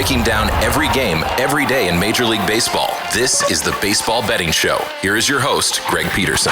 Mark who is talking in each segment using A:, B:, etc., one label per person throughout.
A: breaking down every game, every day in Major League Baseball. This is the Baseball Betting Show. Here is your host, Greg Peterson.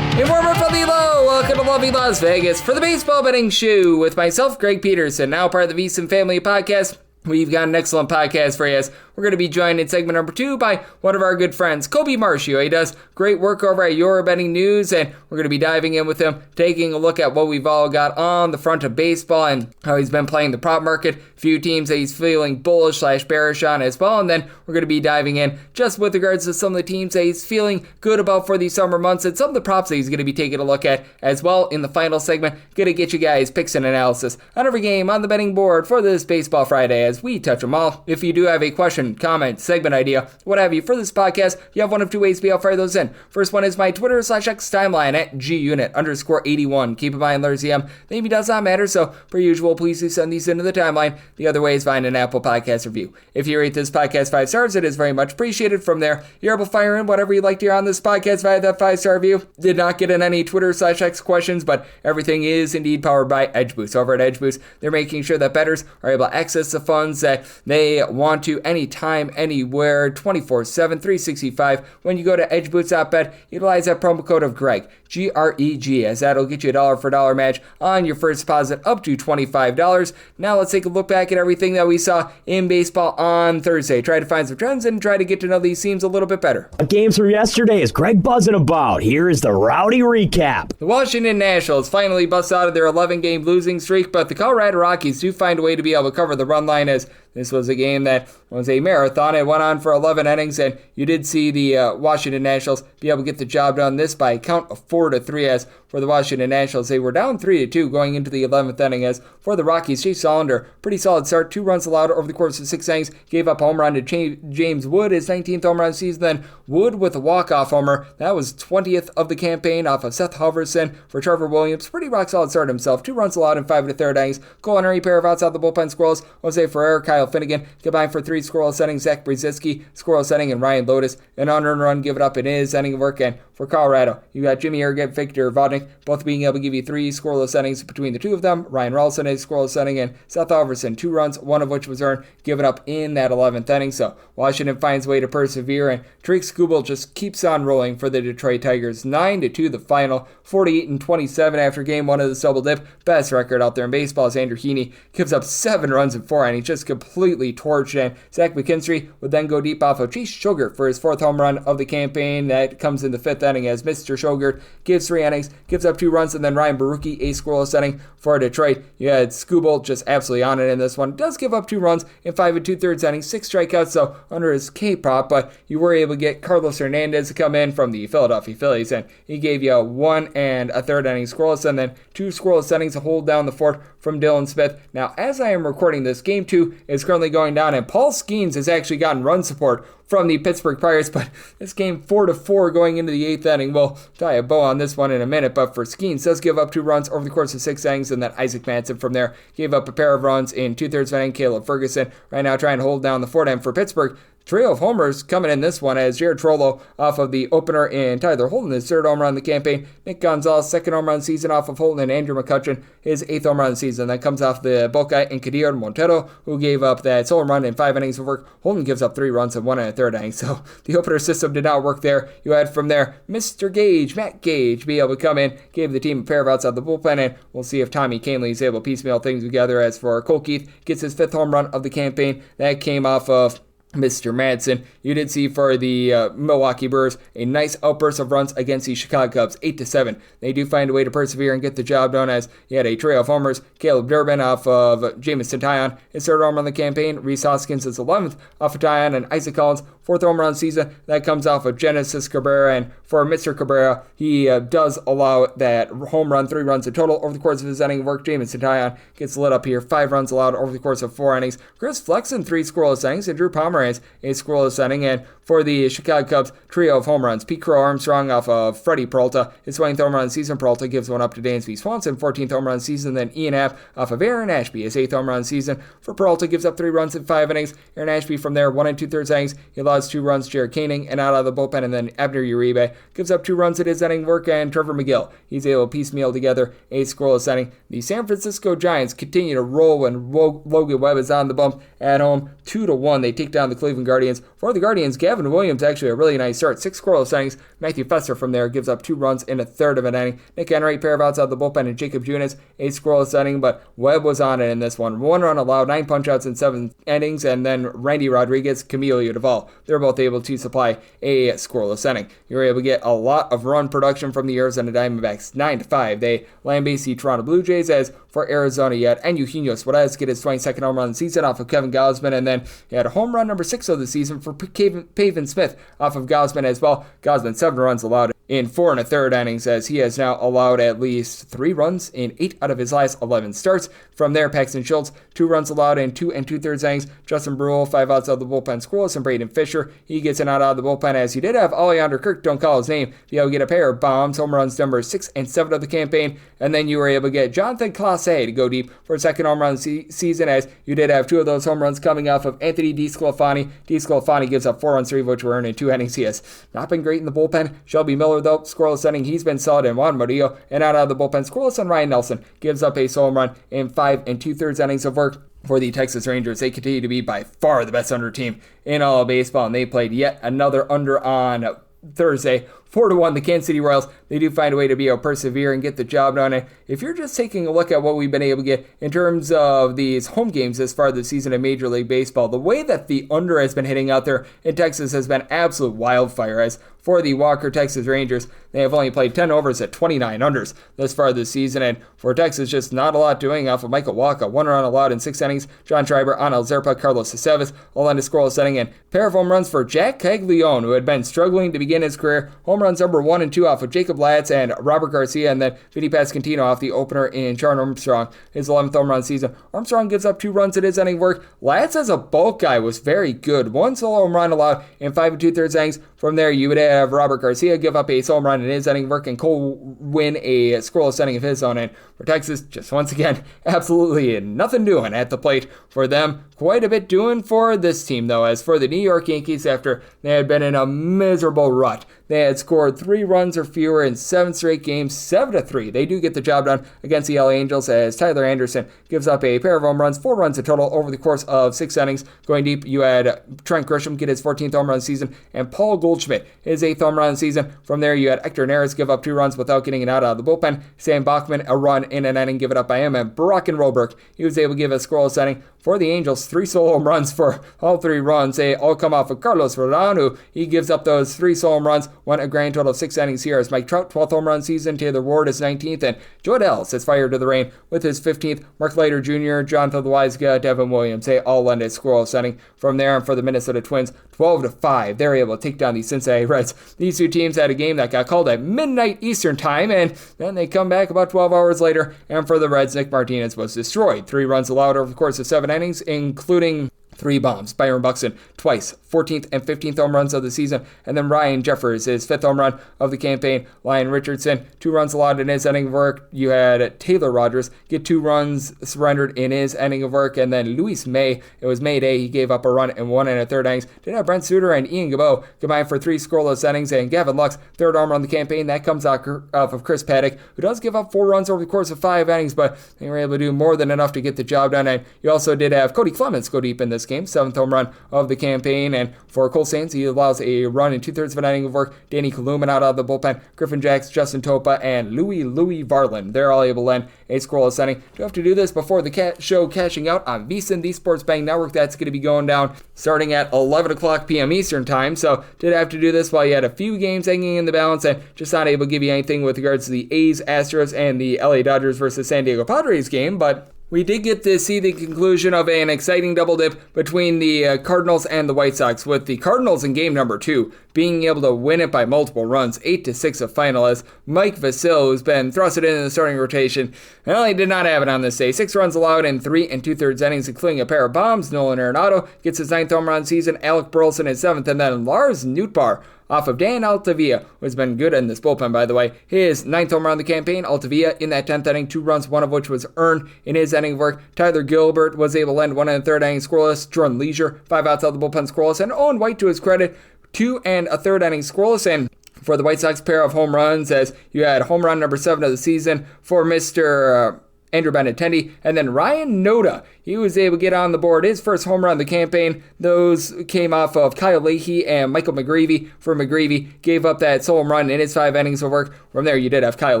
B: Hey, warmer from the low. Welcome to lovely Las Vegas for the Baseball Betting Show with myself, Greg Peterson, now part of the VSiN Family Podcast. We've got an excellent podcast for you as we're going to be joined in segment number 2 by one of our good friends, Colby Marchio. He does great work over at Your Betting News, and we're going to be diving in with him, taking a look at what we've all got on the front of baseball and how he's been playing the prop market, a few teams that he's feeling bullish/bearish on as well, and then we're going to be diving in just with regards to some of the teams that he's feeling good about for these summer months and some of the props that he's going to be taking a look at as well in the final segment. Going to get you guys picks and analysis on every game on the betting board for this Baseball Friday as we touch them all. If you do have a question, comment, segment idea, what have you for this podcast, you have one of two ways to be able to fire those in. First one is my Twitter/X timeline at gunit_81. Keep in mind, there's the maybe does not matter, so per usual, please do send these into the timeline. The other way is find an Apple Podcast review. If you rate this podcast 5 stars, it is very much appreciated. From there, you're able to fire in whatever you'd like to hear on this podcast via that 5-star review. Did not get in any Twitter/X questions, but everything is indeed powered by EdgeBoost. Over at EdgeBoost, they're making sure that bettors are able to access the funds that they want to anytime, anywhere, 24/7, 365. When you go to edgeboost.bet, utilize that promo code of Greg, G-R-E-G, as that'll get you a dollar for dollar match on your first deposit up to $25. Now let's take a look back at everything that we saw in baseball on Thursday. Try to find some trends and try to get to know these teams a little bit better.
C: Games from yesterday is Greg buzzing about. Here is the rowdy recap.
B: The Washington Nationals finally bust out of their 11-game losing streak, but the Colorado Rockies do find a way to be able to cover the run line as this was a game that was a marathon. It went on for 11 innings, and you did see the Washington Nationals be able to get the job done. This by a count of 4-3 as for the Washington Nationals. They were down 3-2 going into the 11th inning as for the Rockies, Chase Hollander, pretty solid start. 2 runs allowed over the course of 6 innings. Gave up a home run to James Wood, his 19th home run season. Then Wood with a walk-off homer. That was 20th of the campaign off of Seth Halverson for Trevor Williams. Pretty rock-solid start himself. 2 runs allowed in 5 1/3 innings. Culinary pair of outside the bullpen squirrels. Jose Ferrer, Kyle Finnegan combined for 3 scoreless innings. Zach Brzezinski, scoreless inning, and Ryan Lotus, an unearned run given up in his inning of work. And for Colorado, you got Jimmy Erget, Victor Vodnik, both being able to give you 3 scoreless innings between the two of them. Ryan Rolson, a scoreless inning, and Seth Halverson, 2 runs, one of which was earned, given up in that 11th inning. So Washington finds a way to persevere, and Tariq Skubal just keeps on rolling for the Detroit Tigers. 9-2 the final, 48-27 after game 1 of this double dip. Best record out there in baseball as Andrew Heaney gives up 7 runs in 4 innings, just completely torched. And Zach McKinstry would then go deep off of Chase Shogert for his 4th home run of the campaign. That comes in the 5th inning as Mr. Shogert gives 3 innings, gives up 2 runs, and then Ryan Barucki, a scoreless inning for Detroit. You had Skubal just absolutely on it in this one. Does give up 2 runs in 5 2/3 innings, 6 strikeouts, so under his K-prop, but you were able to get Carlos Hernandez to come in from the Philadelphia Phillies, and he gave you a 1 1/3 inning scoreless, and then 2 scoreless innings to hold down the fort from Dylan Smith. Now, as I am recording this, Game 2 is currently going down, and Paul Skeens has actually gotten run support from the Pittsburgh Pirates, but this game 4-4 going into the 8th inning. We'll tie a bow on this one in a minute, but for Skeens, does give up 2 runs over the course of 6 innings, and then Isaac Madsen from there gave up a pair of runs in 2/3 inning. Caleb Ferguson right now trying to hold down the fort, and for Pittsburgh, trio of homers coming in this one as Jared Trollo off of the opener and Tyler Holton, his 3rd home run of the campaign. Nick Gonzalez, 2nd home run season off of Holton, and Andrew McCutchen, his 8th home run of the season. That comes off the bulk guy in Kadir Montero, who gave up that solo run in 5 innings of work. Holton gives up 3 runs in 1 1/3 innings, so the opener system did not work there. You had from there Mr. Gage, Matt Gage, be able to come in, gave the team a pair of outs out the bullpen, and we'll see if Tommy Kahnle is able to piecemeal things together. As for Cole Keith, gets his 5th home run of the campaign. That came off of Mr. Madsen. You did see for the Milwaukee Brewers a nice outburst of runs against the Chicago Cubs, 8-7. They do find a way to persevere and get the job done as you had a trio of homers. Caleb Durbin off of Jamison Taillon, his 3rd home run of the campaign. Rhys Hoskins, his 11th off of Taillon, and Isaac Collins, 4th home run season. That comes off of Genesis Cabrera, and for Mr. Cabrera, he does allow that home run, 3 runs in total over the course of his inning of work. Jamison Taillon gets lit up here, 5 runs allowed over the course of 4 innings. Chris Flexen, 3 scoreless innings, and Drew Pomeranz, a scoreless inning. And for the Chicago Cubs, trio of home runs. Pete Crow Armstrong off of Freddie Peralta, his 20th home run season. Peralta gives one up to Dansby Swanson, 14th home run season. Then Ian Happ off of Aaron Ashby, his 8th home run season. For Peralta, gives up 3 runs in 5 innings. Aaron Ashby from there, 1 2/3 innings. He allowed allows 2 runs. Jared Koenig and out of the bullpen, and then Abner Uribe gives up 2 runs at his inning work, and Trevor McGill, he's able to piecemeal together a scoreless inning. The San Francisco Giants continue to roll when Logan Webb is on the bump at home. 2-1, they take down the Cleveland Guardians. For the Guardians, Gavin Williams actually a really nice start. 6 scoreless innings. Matthew Fester from there gives up 2 runs in a third of an inning. Nick Enright, pair of outs out of the bullpen, and Jacob Junis, a scoreless inning, but Webb was on it in this one. 1 run allowed, 9 punch-outs in 7 innings, and then Randy Rodriguez, Camilo Duvall, they're both able to supply a scoreless inning. You were able to get a lot of run production from the Arizona Diamondbacks, 9-5. They lambasted the Toronto Blue Jays. As for Arizona, you had Eugenio Suarez get his 22nd home run of the season off of Kevin Gausman, and then you had a home run number 6 of the season for Pavin Smith off of Gausman as well. Gausman 7 runs allowed in 4 1/3 innings, as he has now allowed at least 3 runs in 8 out of his last 11 starts. From there, Paxton Schultz, 2 runs allowed in 2 2/3 innings. Justin Brule, 5 outs out of the bullpen scoreless, and Braden Fisher, he gets an out of the bullpen, as he did have Oleander Kirk, don't call his name, be able to get a pair of bombs, home runs number 6 and 7 of the campaign, and then you were able to get Jonathan Clase to go deep for a second home run season, as you did have 2 of those home runs coming off of Anthony DeSclafani. DeSclafani gives up 4 runs, 3 of which were earned in 2 innings. He has not been great in the bullpen. Shelby Miller, though, scoreless inning, he's been solid, and Juan Murillo, and out of the bullpen scoreless, and Ryan Nelson gives up a solo home run in 5 2/3 innings of work. For the Texas Rangers, they continue to be by far the best under team in all of baseball, and they played yet another under on Thursday. 4-1, the Kansas City Royals, they do find a way to be able to persevere and get the job done. And if you're just taking a look at what we've been able to get in terms of these home games this far this season in Major League Baseball, the way that the under has been hitting out there in Texas has been absolute wildfire. As for the Walker Texas Rangers, they have only played 10 overs at 29 unders this far this season. And for Texas, just not a lot doing off of Michael Wacha. 1 run allowed in 6 innings. John Schreiber, Anel Zerpa, Carlos Aceves, all on a scoreless inning, and pair of home runs for Jack Caglione, who had been struggling to begin his career. Home runs number 1 and 2 off of Jacob Latz and Robert Garcia, and then Vinny Pasquantino off the opener in Sharon Armstrong, his 11th home run season. Armstrong gives up 2 runs at his inning work. Latz as a bulk guy was very good. 1 solo home run allowed in 5 2/3 innings. From there, you would have Robert Garcia give up a solo home run in his inning work, and Cole win a scoreless inning of his own. And for Texas, just once again, absolutely nothing doing at the plate for them. Quite a bit doing for this team, though. As for the New York Yankees, after they had been in a miserable rut, they had scored 3 runs or fewer in 7 straight games, 7-3. They do get the job done against the LA Angels, as Tyler Anderson gives up a pair of home runs, 4 runs in total over the course of 6 innings. Going deep, you had Trent Grisham get his 14th home run season, and Paul Goldschmidt his 8th home run season. From there, you had Hector Neris give up 2 runs without getting it out of the bullpen. Sam Bachman, a run in an inning, give it up by him, and Brocken Roberg, he was able to give a scoreless inning. For the Angels, 3 solo home runs for all 3 runs. They all come off of Carlos Rodon, who he gives up those 3 solo home runs, won a grand total of 6 innings here. As Mike Trout, 12th home run season, Taylor Ward is 19th, and Joe Adels has fired to the rain with his 15th. Mark Leiter Jr., Jonathan Loaiza, Devin Williams, they all lend a scoreless inning. From there, and for the Minnesota Twins, 12-5, they're able to take down the Cincinnati Reds. These 2 teams had a game that got called at midnight Eastern time, and then they come back about 12 hours later, and for the Reds, Nick Martinez was destroyed. 3 runs allowed over the course of 7 innings, including 3 bombs. Byron Buxton twice, 14th and 15th home runs of the season, and then Ryan Jeffers, his 5th home run of the campaign. Lyon Richardson, 2 runs allowed in his inning of work. You had Taylor Rogers get 2 runs surrendered in his inning of work, and then Luis May, it was May Day, he gave up a run in 1 1/3 innings. Did have Brent Suter and Ian Gabot combined for 3 scoreless innings, and Gavin Lux, 3rd home run of the campaign. That comes off of Chris Paddock, who does give up 4 runs over the course of 5 innings, but they were able to do more than enough to get the job done. And you also did have Cody Clemens go deep in this game, 7th home run of the campaign. And for Cole Sainz, he allows a run in 2/3 of an inning of work. Danny Kaluman out of the bullpen, Griffin Jacks, Justin Topa, and Louis Varland, they're all able to lend a scoreless inning. You have to do this before the show cashing out on VSiN, the Sports Betting Network. That's going to be going down starting at 11 o'clock p.m. Eastern time. So did have to do this while you had a few games hanging in the balance and just not able to give you anything with regards to the A's, Astros, and the LA Dodgers versus San Diego Padres game, but we did get to see the conclusion of an exciting double dip between the Cardinals and the White Sox, with the Cardinals in game number 2 being able to win it by multiple runs, 8-6 a final, as Mike Vasil, who's been thrusted into the starting rotation, well, he did not have it on this day. 6 runs allowed in 3 2/3 innings, including a pair of bombs. Nolan Arenado gets his 9th home run season, Alec Burleson his 7th, and then Lars Nootbaar off of Dan Altavia, who has been good in this bullpen, by the way. His 9th home run of the campaign. Altavia in that 10th inning, 2 runs, one of which was earned in his inning of work. Tyler Gilbert was able to lend 1 1/3 inning scoreless. Jordan Leisure, 5 outs out of the bullpen scoreless. And Owen White, to his credit, 2 1/3 inning scoreless. And for the White Sox, pair of home runs, as you had home run number 7 of the season for Mr. Andrew Benintendi, and then Ryan Noda. He was able to get on the board. His first home run of the campaign. Those came off of Kyle Leahy and Michael McGreevy. For McGreevy, gave up that solo home run in his 5 innings of work. From there, you did have Kyle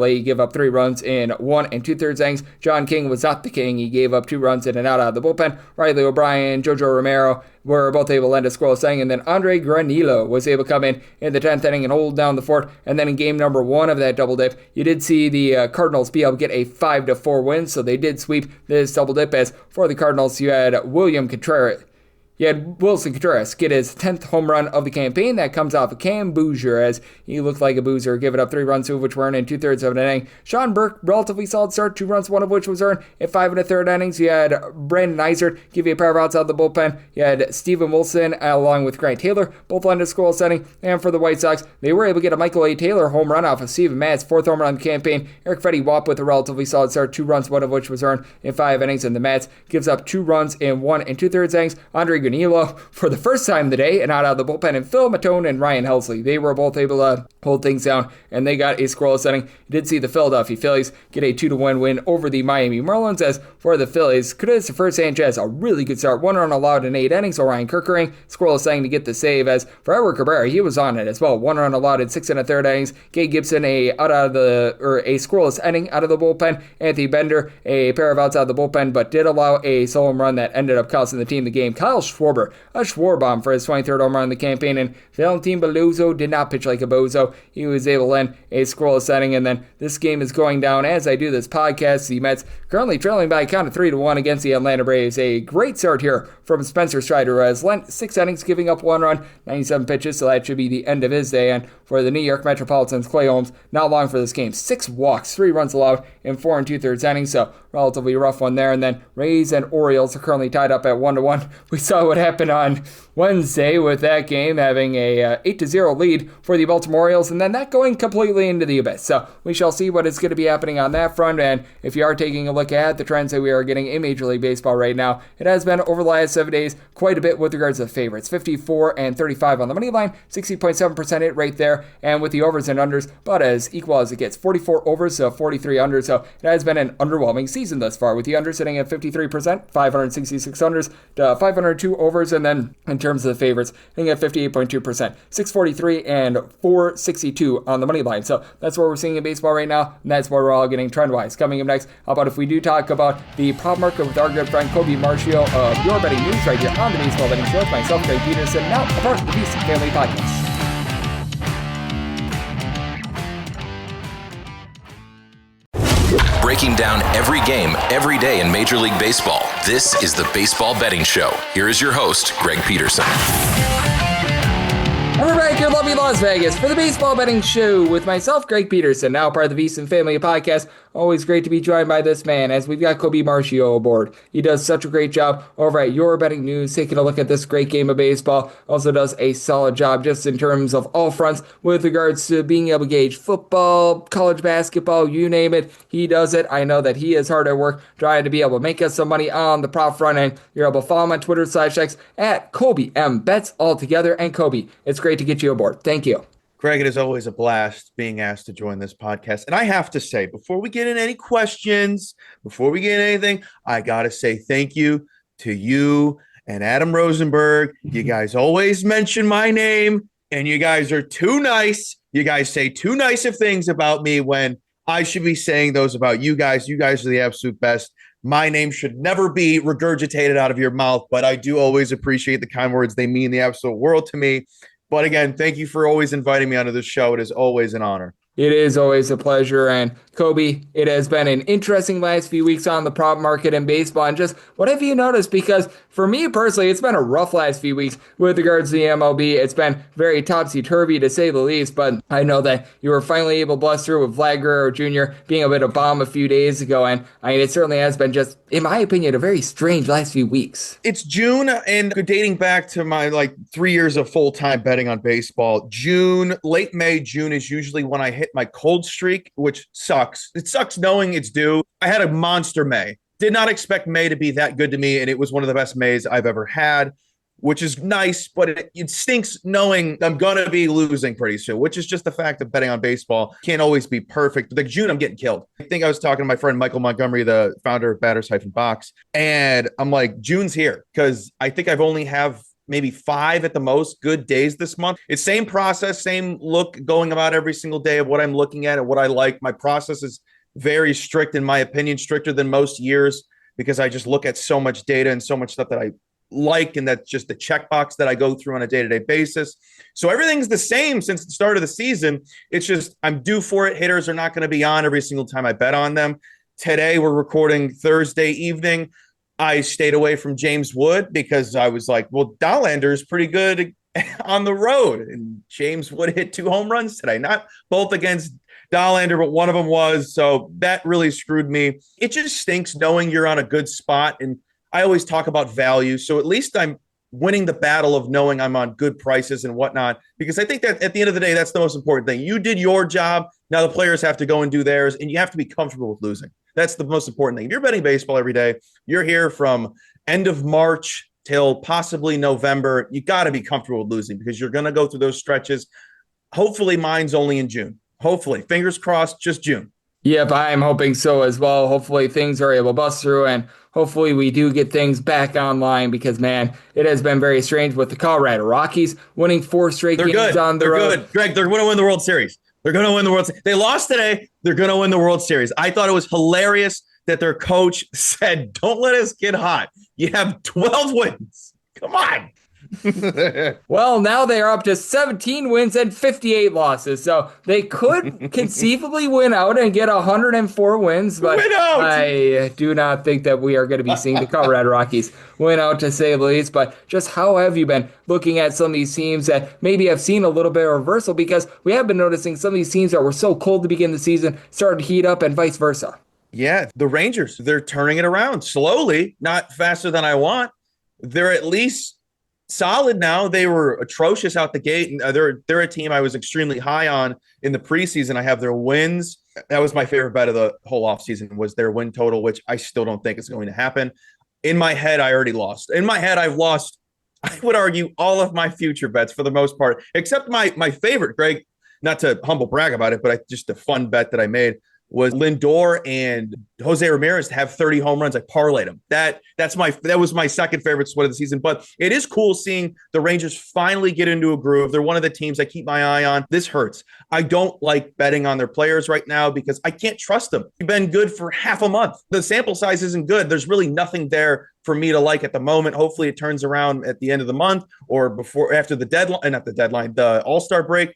B: Leahy give up 3 runs in 1 2/3 innings. John King was not the king. He gave up 2 runs in and out of the bullpen. Riley O'Brien, Jojo Romero were both able to lend a scoreless inning, and then Andre Granillo was able to come in the 10th inning and hold down the fort. And then in game number 1 of that double dip, you did see the Cardinals be able to get a 5-4 win, so they did sweep this double dip. As for the Cardinals, you had Wilson Contreras get his 10th home run of the campaign. That comes off of Cam Boozer, as he looked like a boozer, giving up 3 runs, 2 of which were earned in 2/3 of an inning. Sean Burke, relatively solid start, 2 runs, 1 of which was earned in 5 1/3 innings. You had Brandon Eisert give you a pair of outs out of the bullpen. You had Steven Wilson along with Grant Taylor, both lend a scoreless inning. And for the White Sox, they were able to get a Michael A. Taylor home run off of Steven Matz, 4th home run of the campaign. Eric Fetty Wap with a relatively solid start, 2 runs, 1 of which was earned in 5 innings. And the Matz gives up 2 runs in 1 2/3 innings. Andre Granillo, for the first time today, and out of the bullpen, and Phil Matone and Ryan Helsley. They were both able to hold things down, and they got a scoreless inning. You did see the Philadelphia Phillies get a 2-1 win over the Miami Marlins. As for the Phillies, Christopher Sanchez, a really good start, 1 run allowed in 8 innings. Orion Kirkering, scoreless inning to get the save. As for Edward Cabrera, he was on it as well, 1 run allowed in 6 1/3 innings. Gabe Gibson, a scoreless inning out of the bullpen. Anthony Bender, a pair of outs out of the bullpen, but did allow a solo home run that ended up costing the team the game. Kyle Schwarber, a Schwarbomb for his 23rd home run in the campaign, and Valentin Beluso did not pitch like a bozo. He was able to lend a scoreless inning, and then this game is going down as I do this podcast. The Mets currently trailing by a count of 3-1 against the Atlanta Braves. A great start here from Spencer Strider, who has lent 6 innings, giving up 1 run, 97 pitches, so that should be the end of his day. And for the New York Metropolitans, Clay Holmes, not long for this game. 6 walks, 3 runs allowed in 4 2/3 innings, so relatively rough one there. And then Rays and Orioles are currently tied up at 1-1. We saw what happened on Wednesday with that game having a 8-0 lead for the Baltimore Orioles, and then that going completely into the abyss. So we shall see what is going to be happening on that front. And if you are taking a look at the trends that we are getting in Major League Baseball right now, it has been over the last 7 days quite a bit with regards to the favorites. 54 and 35 on the money line, 60.7% hit right there, and with the overs and unders about as equal as it gets. 44 overs to 43 unders, so it has been an underwhelming season thus far, with the unders sitting at 53%, 566 unders to 502 overs, and then in terms of the favorites, hitting at 58.2%, 643 and 462 on the money line. So that's what we're seeing in baseball right now, and that's what we're all getting trend-wise. Coming up next, how about if we do talk about the prop market with our good friend Colby Marchio of Your Betting News right here on the Baseball Betting Show with myself, Greg Peterson, now a part of the Beast Family Podcast.
A: Breaking down every game, every day in Major League Baseball. This is the Baseball Betting Show. Here is your host, Greg Peterson.
B: We're back here in lovely Las Vegas for the Baseball Betting Show with myself, Greg Peterson, now part of the VSiN Family Podcast. Always great to be joined by this man, as we've got Colby Marchio aboard. He does such a great job over at Your Betting News, taking a look at this great game of baseball. Also does a solid job just in terms of all fronts with regards to being able to gauge football, college basketball, you name it. He does it. I know that he is hard at work trying to be able to make us some money on the prop front end. You're able to follow him on Twitter/X at Colby M Bets all together. And Colby, it's great to get you aboard. Thank you.
D: Greg, it is always a blast being asked to join this podcast. And I have to say, before we get in any questions, before we get anything, I got to say thank you to you and Adam Rosenberg. You guys always mention my name, and you guys are too nice. You guys say too nice of things about me when I should be saying those about you guys. You guys are the absolute best. My name should never be regurgitated out of your mouth, but I do always appreciate the kind words. They mean the absolute world to me. But again, thank you for always inviting me onto the show. It is always an honor.
B: It is always a pleasure. And Colby, it has been an interesting last few weeks on the prop market in baseball. And just what have you noticed? Because for me personally, it's been a rough last few weeks with regards to the MLB. It's been very topsy-turvy to say the least. But I know that you were finally able to bust through with Vlad Guerrero Jr. being a bit of a bomb a few days ago. And I mean, it certainly has been just, in my opinion, a very strange last few weeks.
D: It's June, and dating back to my 3 years of full-time betting on baseball, late May, June is usually when I hit my cold streak, which sucks. It sucks knowing it's due. I had a monster May. Did not expect May to be that good to me, and it was one of the best Mays I've ever had, which is nice, but it stinks knowing I'm going to be losing pretty soon, which is just the fact of betting on baseball. Can't always be perfect. Like June, I'm getting killed. I think I was talking to my friend Michael Montgomery, the founder of Batters-Box, and I'm like, June's here, because I think I've only have maybe 5 at the most good days this month. It's same process, same look going about every single day of what I'm looking at and what I like. My process is very strict, in my opinion, stricter than most years, because I just look at so much data and so much stuff that I like, and that's just the checkbox that I go through on a day-to-day basis. So everything's the same since the start of the season. It's just I'm due for it. Hitters are not going to be on every single time I bet on them. Today, we're recording Thursday evening. I stayed away from James Wood because I was like, well, Dollander is pretty good on the road. And James Wood hit 2 home runs today, not both against Dollander, but one of them was. So that really screwed me. It just stinks knowing you're on a good spot. And I always talk about value. So at least I'm winning the battle of knowing I'm on good prices and whatnot, because I think that at the end of the day, that's the most important thing. You did your job. Now the players have to go and do theirs, and you have to be comfortable with losing. That's the most important thing. If you're betting baseball every day, you're here from end of March till possibly November. You got to be comfortable with losing, because you're going to go through those stretches. Hopefully mine's only in June. Hopefully, fingers crossed, just June.
B: Yep, I'm hoping so as well. Hopefully things are able to bust through, and hopefully we do get things back online, because, man, it has been very strange with the Colorado Rockies winning 4 straight games on the road.
D: They're good. Greg, they're going to win the World Series. They're going to win the World Series. They lost today. They're going to win the World Series. I thought it was hilarious that their coach said, don't let us get hot. You have 12 wins. Come on.
B: Well, now they are up to 17 wins and 58 losses, so they could conceivably win out and get 104 wins, but I do not think that we are going to be seeing the Colorado Rockies win out, to say the least. But just how have you been looking at some of these teams that maybe have seen a little bit of reversal, because we have been noticing some of these teams that were so cold to begin the season started to heat up, and vice versa?
D: Yeah, the Rangers, they're turning it around slowly, not faster than I want. They're at least solid now. They were atrocious out the gate, and they're a team I was extremely high on in the preseason. I have their wins. That was my favorite bet of the whole offseason, was their win total, which I still don't think is going to happen. In my head, I already lost. In my head, I've lost, I would argue, all of my future bets for the most part, except my favorite, Greg, not to humble brag about it, but just a fun bet that I made was Lindor and Jose Ramirez to have 30 home runs. I parlayed them. That was my second favorite split of the season. But it is cool seeing the Rangers finally get into a groove. They're one of the teams I keep my eye on. This hurts. I don't like betting on their players right now because I can't trust them. They've been good for half a month. The sample size isn't good. There's really nothing there for me to like at the moment. Hopefully it turns around at the end of the month or after the deadline, the All-Star break.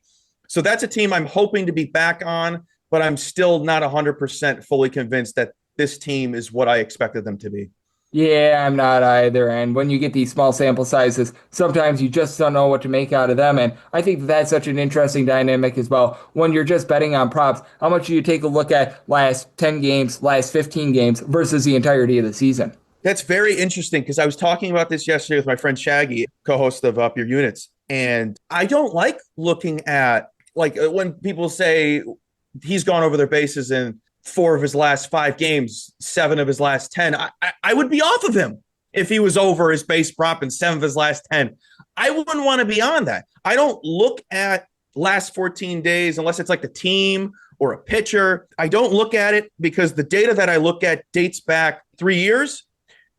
D: So that's a team I'm hoping to be back on, but I'm still not 100% fully convinced that this team is what I expected them to be.
B: Yeah, I'm not either. And when you get these small sample sizes, sometimes you just don't know what to make out of them. And I think that's such an interesting dynamic as well. When you're just betting on props, how much do you take a look at last 10 games, last 15 games versus the entirety of the season?
D: That's very interesting, because I was talking about this yesterday with my friend Shaggy, co-host of Up Your Units. And I don't like looking at, when people say he's gone over their bases in 4 of his last 5 games, 7 of his last 10. I would be off of him if he was over his base prop in 7 of his last 10. I wouldn't want to be on that. I don't look at last 14 days unless it's like the team or a pitcher. I don't look at it because the data that I look at dates back 3 years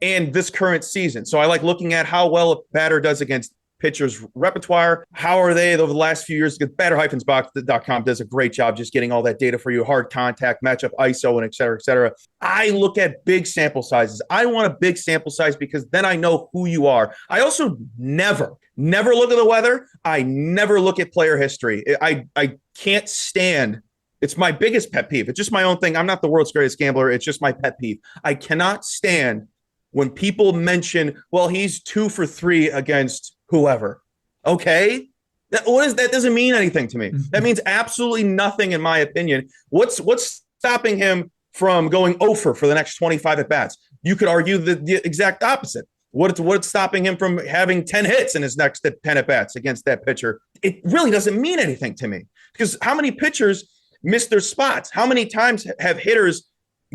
D: and this current season. So I like looking at how well a batter does against pitchers' repertoire. How are they over the last few years? Batter-box.com does a great job just getting all that data for you. Hard contact, matchup, ISO, and et cetera, et cetera. I look at big sample sizes. I want a big sample size because then I know who you are. I also never look at the weather. I never look at player history. I can't stand It's my biggest pet peeve. It's just my own thing. I'm not the world's greatest gambler. It's just my pet peeve. I cannot stand when people mention, well, he's 2 for 3 against whoever. Okay. That doesn't mean anything to me. That means absolutely nothing in my opinion. What's stopping him from going 0 for the next 25 at bats? You could argue the exact opposite. What's stopping him from having 10 hits in his next 10 at bats against that pitcher? It really doesn't mean anything to me, because how many pitchers miss their spots? How many times have hitters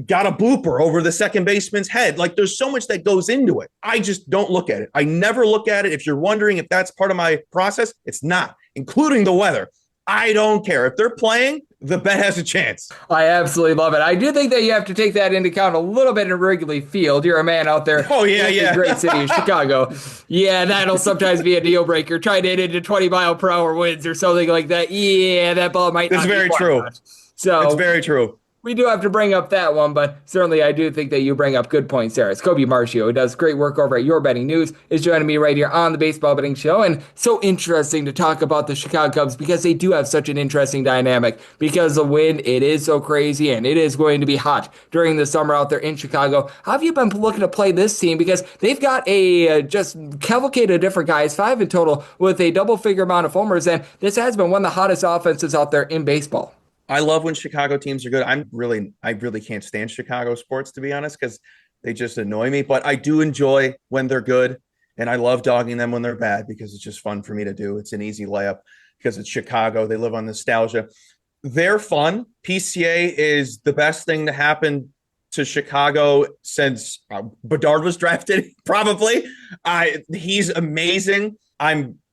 D: got a blooper over the second baseman's head? Like, there's so much that goes into it. I just don't look at it. I never look at it. If you're wondering if that's part of my process, it's not, including the weather. I don't care. If they're playing, the bet has a chance.
B: I absolutely love it. I do think that you have to take that into account a little bit in Wrigley Field. You're a man out there.
D: Oh, yeah,
B: in the great city of Chicago. Yeah, that'll sometimes be a deal breaker. Trying to hit into 20-mile-per-hour winds or something like that. Yeah, that ball might not be
D: very true.
B: So
D: it's very true.
B: We do have to bring up that one, but certainly I do think that you bring up good points there. It's Colby Marchio, who does great work over at Your Betting News, is joining me right here on the Baseball Betting Show. And so interesting to talk about the Chicago Cubs because they do have such an interesting dynamic. Because the wind, it is so crazy, and it is going to be hot during the summer out there in Chicago. How have you been looking to play this team? Because they've got a just cavalcade of different guys, 5 in total, with a double-figure amount of homers, and this has been one of the hottest offenses out there in baseball.
D: I love when Chicago teams are good. I really can't stand Chicago sports, to be honest, because they just annoy me. But I do enjoy when they're good, and I love dogging them when they're bad because it's just fun for me to do. It's an easy layup because it's Chicago. They live on nostalgia. They're fun. PCA is the best thing to happen to Chicago since Bedard was drafted, probably. He's amazing.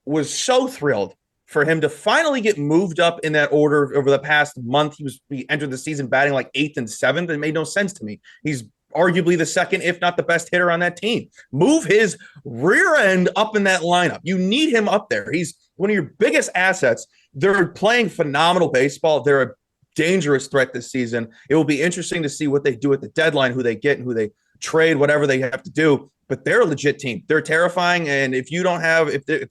D: Was so thrilled for him to finally get moved up in that order over the past month. He entered the season batting like 8th and 7th. It made no sense to me. He's arguably the second, if not the best hitter on that team. Move his rear end up in that lineup. You need him up there. He's one of your biggest assets. They're playing phenomenal baseball. They're a dangerous threat this season. It will be interesting to see what they do at the deadline, who they get and who they trade, whatever they have to do. But they're a legit team. They're terrifying. And if you don't have,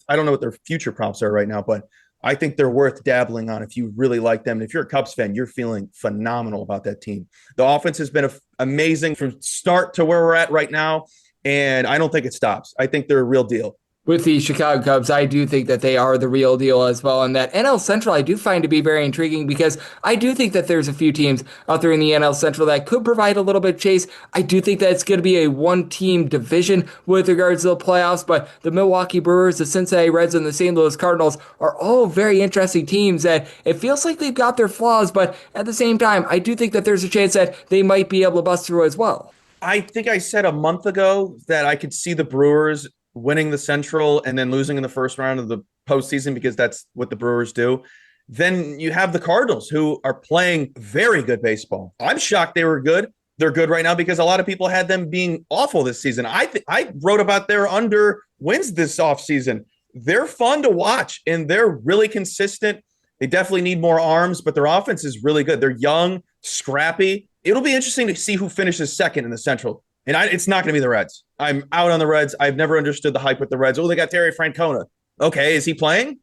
D: I don't know what their future props are right now, but I think they're worth dabbling on if you really like them. And if you're a Cubs fan, you're feeling phenomenal about that team. The offense has been amazing from start to where we're at right now. And I don't think it stops. I think they're a real deal.
B: With the Chicago Cubs, I do think that they are the real deal as well. And that NL Central I do find to be very intriguing because I do think that there's a few teams out there in the NL Central that could provide a little bit of chase. I do think that it's going to be a one-team division with regards to the playoffs, but the Milwaukee Brewers, the Cincinnati Reds, and the St. Louis Cardinals are all very interesting teams that it feels like they've got their flaws, but at the same time, I do think that there's a chance that they might be able to bust through as well.
D: I think I said a month ago that I could see the Brewers winning the Central and then losing in the first round of the postseason because that's what the Brewers do. Then you have the Cardinals, who are playing very good baseball. I'm shocked they were good. They're good right now because a lot of people had them being awful this season. I wrote about their under wins this offseason. They're fun to watch, and they're really consistent. They definitely need more arms, but their offense is really good. They're young, scrappy. It'll be interesting to see who finishes second in the Central. And it's not going to be the Reds. I'm out on the Reds. I've never understood the hype with the Reds. Oh, they got Terry Francona. Okay, is he playing?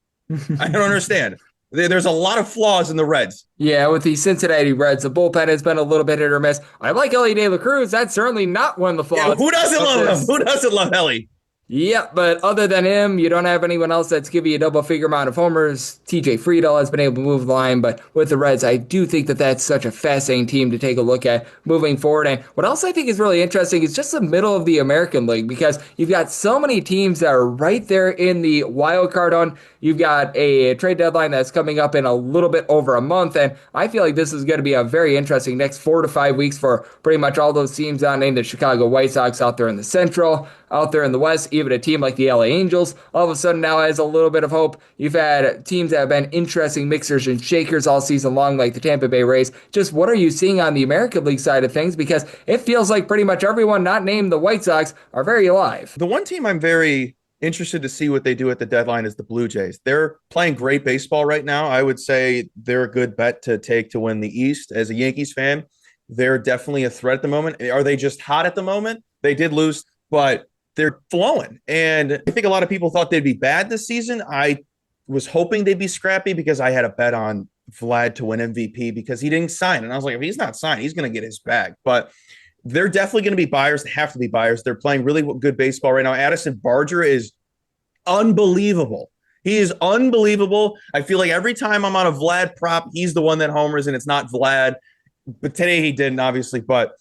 D: I don't understand. There's a lot of flaws in the Reds.
B: Yeah, with the Cincinnati Reds, the bullpen has been a little bit hit or miss. I like Ellie De La Cruz. That's certainly not one of the flaws.
D: Yeah, who doesn't love him? Who doesn't love Ellie?
B: Yeah, but other than him, you don't have anyone else that's giving you a double-figure amount of homers. TJ Friedel has been able to move the line, but with the Reds, I do think that that's such a fascinating team to take a look at moving forward. And what else I think is really interesting is just the middle of the American League, because you've got so many teams that are right there in the wild card hunt. You've got a trade deadline that's coming up in a little bit over a month, and I feel like this is going to be a very interesting next 4 to 5 weeks for pretty much all those teams on in the Chicago White Sox out there in the Central, out there in the West, even a team like the LA Angels all of a sudden now has a little bit of hope. You've had teams that have been interesting mixers and shakers all season long, like the Tampa Bay Rays. Just what are you seeing on the American League side of things? Because it feels like pretty much everyone not named the White Sox are very alive.
D: The one team I'm very interested to see what they do at the deadline is the Blue Jays. They're playing great baseball right now. I would say they're a good bet to take to win the East. As a Yankees fan, they're definitely a threat at the moment. Are they just hot at the moment? They did lose, but they're flowing. And I think a lot of people thought they'd be bad this season. I was hoping they'd be scrappy because I had a bet on Vlad to win MVP because he didn't sign. And I was like, if he's not signed, he's going to get his bag. But they're definitely going to be buyers. They have to be buyers. They're playing really good baseball right now. Addison Barger is unbelievable. He is unbelievable. I feel like every time I'm on a Vlad prop, he's the one that homers, and it's not Vlad. But today he didn't, obviously. But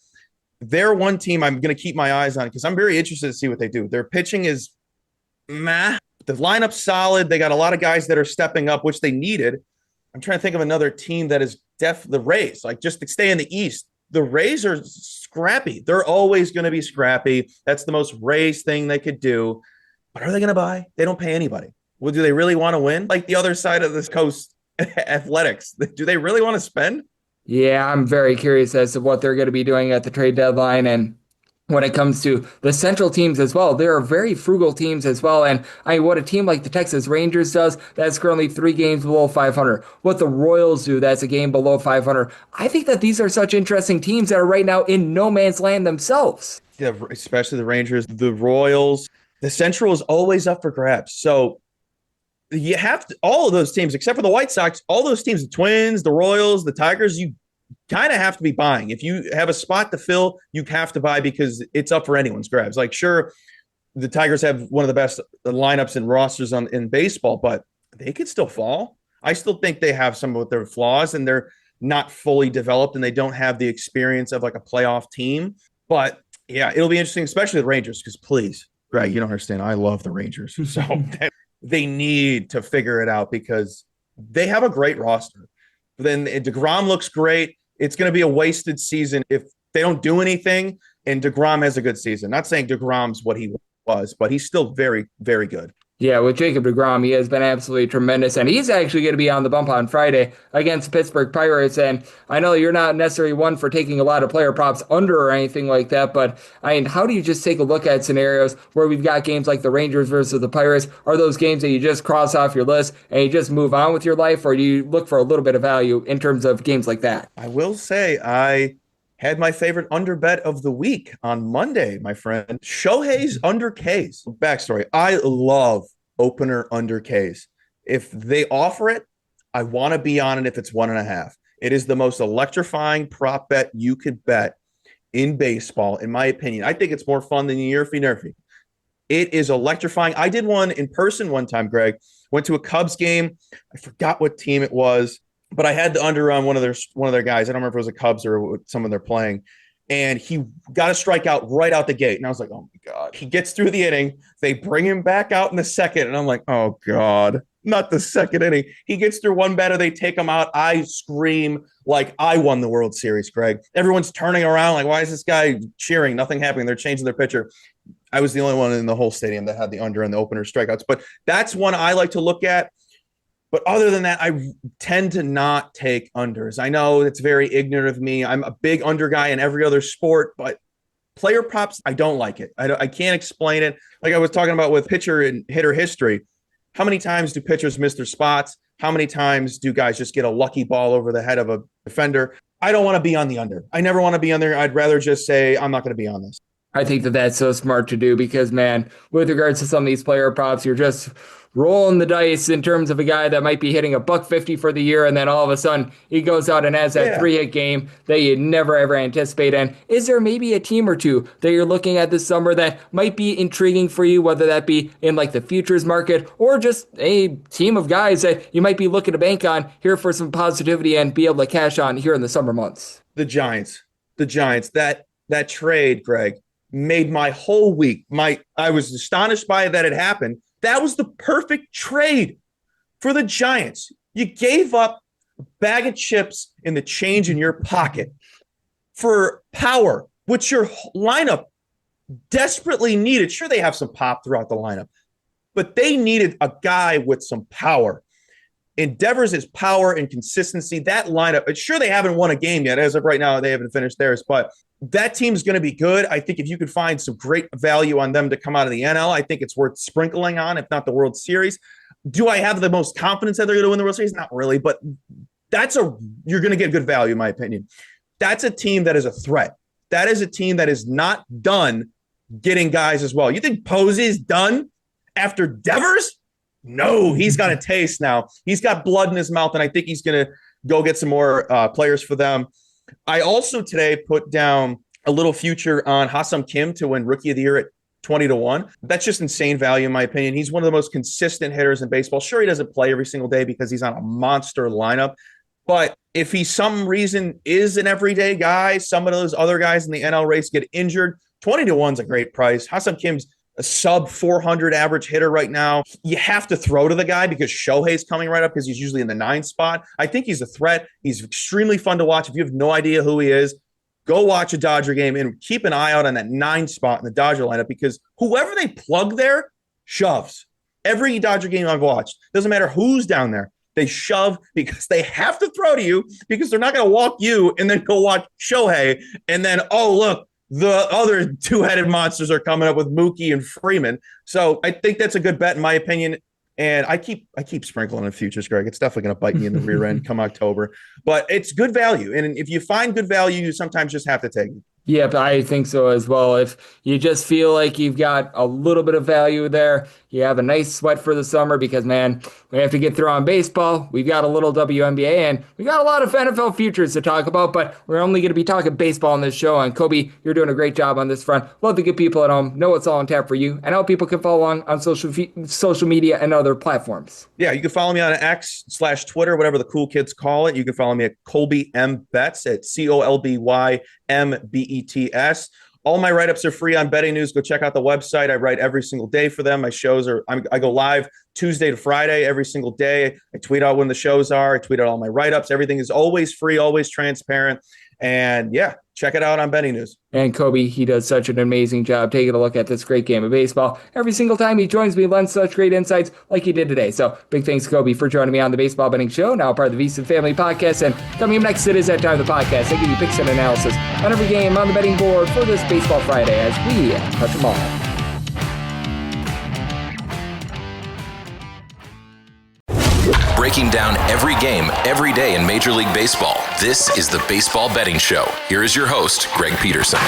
D: they're one team I'm going to keep my eyes on because I'm very interested to see what they do. Their pitching is meh. The lineup's solid. They got a lot of guys that are stepping up, which they needed. I'm trying to think of another team that is the Rays, like just to stay in the East. The Rays are scrappy. They're always going to be scrappy. That's the most Rays thing they could do. But are they going to buy? They don't pay anybody. Well, do they really want to win? Like the other side of this coast, Athletics. Do they really want to spend?
B: Yeah, I'm very curious as to what they're going to be doing at the trade deadline. And when it comes to the Central teams as well, there are very frugal teams as well. And what a team like the Texas Rangers does, that's currently 3 games below 500. What the Royals do, that's a game below 500. I think that these are such interesting teams that are right now in no man's land themselves.
D: Yeah, especially the Rangers, the Royals. The Central is always up for grabs. So you have to, all of those teams, except for the White Sox, all those teams, the Twins, the Royals, the Tigers, you kind of have to be buying. If you have a spot to fill, you have to buy because it's up for anyone's grabs. Like, sure, the Tigers have one of the best lineups and rosters in baseball, but they could still fall. I still think they have some of their flaws and they're not fully developed and they don't have the experience of like a playoff team. But yeah, it'll be interesting, especially the Rangers, because please, Greg, you don't understand. I love the Rangers. So they need to figure it out because they have a great roster. But then DeGrom looks great. It's going to be a wasted season if they don't do anything and DeGrom has a good season. Not saying DeGrom's what he was, but he's still very, very good.
B: Yeah, with Jacob deGrom, he has been absolutely tremendous, and he's actually going to be on the bump on Friday against the Pittsburgh Pirates, and I know you're not necessarily one for taking a lot of player props under or anything like that, but how do you just take a look at scenarios where we've got games like the Rangers versus the Pirates? Are those games that you just cross off your list and you just move on with your life, or do you look for a little bit of value in terms of games like that?
D: I will say I had my favorite under bet of the week on Monday, my friend. Shohei's under Ks. Backstory. I love opener under Ks. If they offer it, I want to be on it if it's 1.5. It is the most electrifying prop bet you could bet in baseball, in my opinion. I think it's more fun than Yerfy Nerfy. It is electrifying. I did one in person one time, Greg. Went to a Cubs game. I forgot what team it was, but I had the under on one of their guys. I don't remember if it was the Cubs or someone they're playing. And he got a strikeout right out the gate. And I was like, oh, my God. He gets through the inning. They bring him back out in the second. And I'm like, oh, God, not the second inning. He gets through one batter. They take him out. I scream like I won the World Series, Greg. Everyone's turning around like, why is this guy cheering? Nothing happening. They're changing their pitcher. I was the only one in the whole stadium that had the under and the opener strikeouts. But that's one I like to look at. But other than that, I tend to not take unders. I know it's very ignorant of me. I'm a big under guy in every other sport, but player props, I don't like it. I can't explain it. Like I was talking about with pitcher and hitter history. How many times do pitchers miss their spots? How many times do guys just get a lucky ball over the head of a defender? I don't want to be on the under. I never want to be on there. I'd rather just say, I'm not going to be on this.
B: I think that that's so smart to do because, man, with regards to some of these player props, you're just rolling the dice in terms of a guy that might be hitting $150 for the year, and then all of a sudden he goes out and has that 3-hit game that you never ever anticipate. And is there maybe a team or two that you're looking at this summer that might be intriguing for you, whether that be in like the futures market or just a team of guys that you might be looking to bank on here for some positivity and be able to cash on here in the summer months?
D: The Giants, that trade, Greg, made my whole week. I was astonished by it that it happened. That was the perfect trade for the Giants. You gave up a bag of chips and the change in your pocket for power, which your lineup desperately needed. Sure, they have some pop throughout the lineup, but they needed a guy with some power. Endeavors is power and consistency. That lineup, sure, they haven't won a game yet. As of right now, they haven't finished theirs, but that team's going to be good. I think if you could find some great value on them to come out of the NL, I think it's worth sprinkling on, if not the World Series. Do I have the most confidence that they're going to win the World Series? Not really, but you're going to get good value, in my opinion. That's a team that is a threat. That is a team that is not done getting guys as well. You think Posey's done after Devers? No, he's got a taste now. He's got blood in his mouth, and I think he's going to go get some more players for them. I also today put down a little future on Ha-Seong Kim to win Rookie of the Year at 20-1. That's just insane value in my opinion. He's one of the most consistent hitters in baseball. Sure, he doesn't play every single day because he's on a monster lineup. But if he some reason is an everyday guy, some of those other guys in the NL race get injured, 20-1 is a great price. Ha-Seong Kim's a sub 400 average hitter right now. You have to throw to the guy because Shohei's coming right up because he's usually in the 9 spot. I think he's a threat. He's extremely fun to watch. If you have no idea who he is, go watch a Dodger game and keep an eye out on that 9 spot in the Dodger lineup because whoever they plug there shoves. Every Dodger game I've watched, doesn't matter who's down there, they shove because they have to throw to you because they're not going to walk you and then go watch Shohei and then, oh, look, the other two-headed monsters are coming up with Mookie and Freeman. So I think that's a good bet in my opinion. And I keep sprinkling in futures, Greg. It's definitely going to bite me in the rear end come October. But it's good value. And if you find good value, you sometimes just have to take it.
B: Yeah, but I think so as well. If you just feel like you've got a little bit of value there, you have a nice sweat for the summer because, man, we have to get through on baseball. We've got a little WNBA, and we got a lot of NFL futures to talk about, but we're only going to be talking baseball on this show. And Colby, you're doing a great job on this front. Love to get people at home know what's all on tap for you and how people can follow along on social media and other platforms.
D: Yeah, you can follow me on X/Twitter, whatever the cool kids call it. You can follow me at Colby M. Betts at ColbyMBETS. All my write-ups are free on Betting News. Go check out the website. I write every single day for them. My shows I go live Tuesday to Friday every single day. I tweet out when the shows are. I tweet out all my write-ups. Everything is always free, always transparent. And yeah, check it out on Betting News.
B: And Colby, he does such an amazing job taking a look at this great game of baseball. Every single time he joins me, lends such great insights like he did today. So big thanks to Colby for joining me on the Baseball Betting Show, now part of the VSiN Family Podcast. And coming up next, it is that time of the podcast. I give you picks and analysis on every game on the betting board for this Baseball Friday as we touch them all.
A: Breaking down every game, every day in Major League Baseball. This is the Baseball Betting Show. Here is your host, Greg Peterson.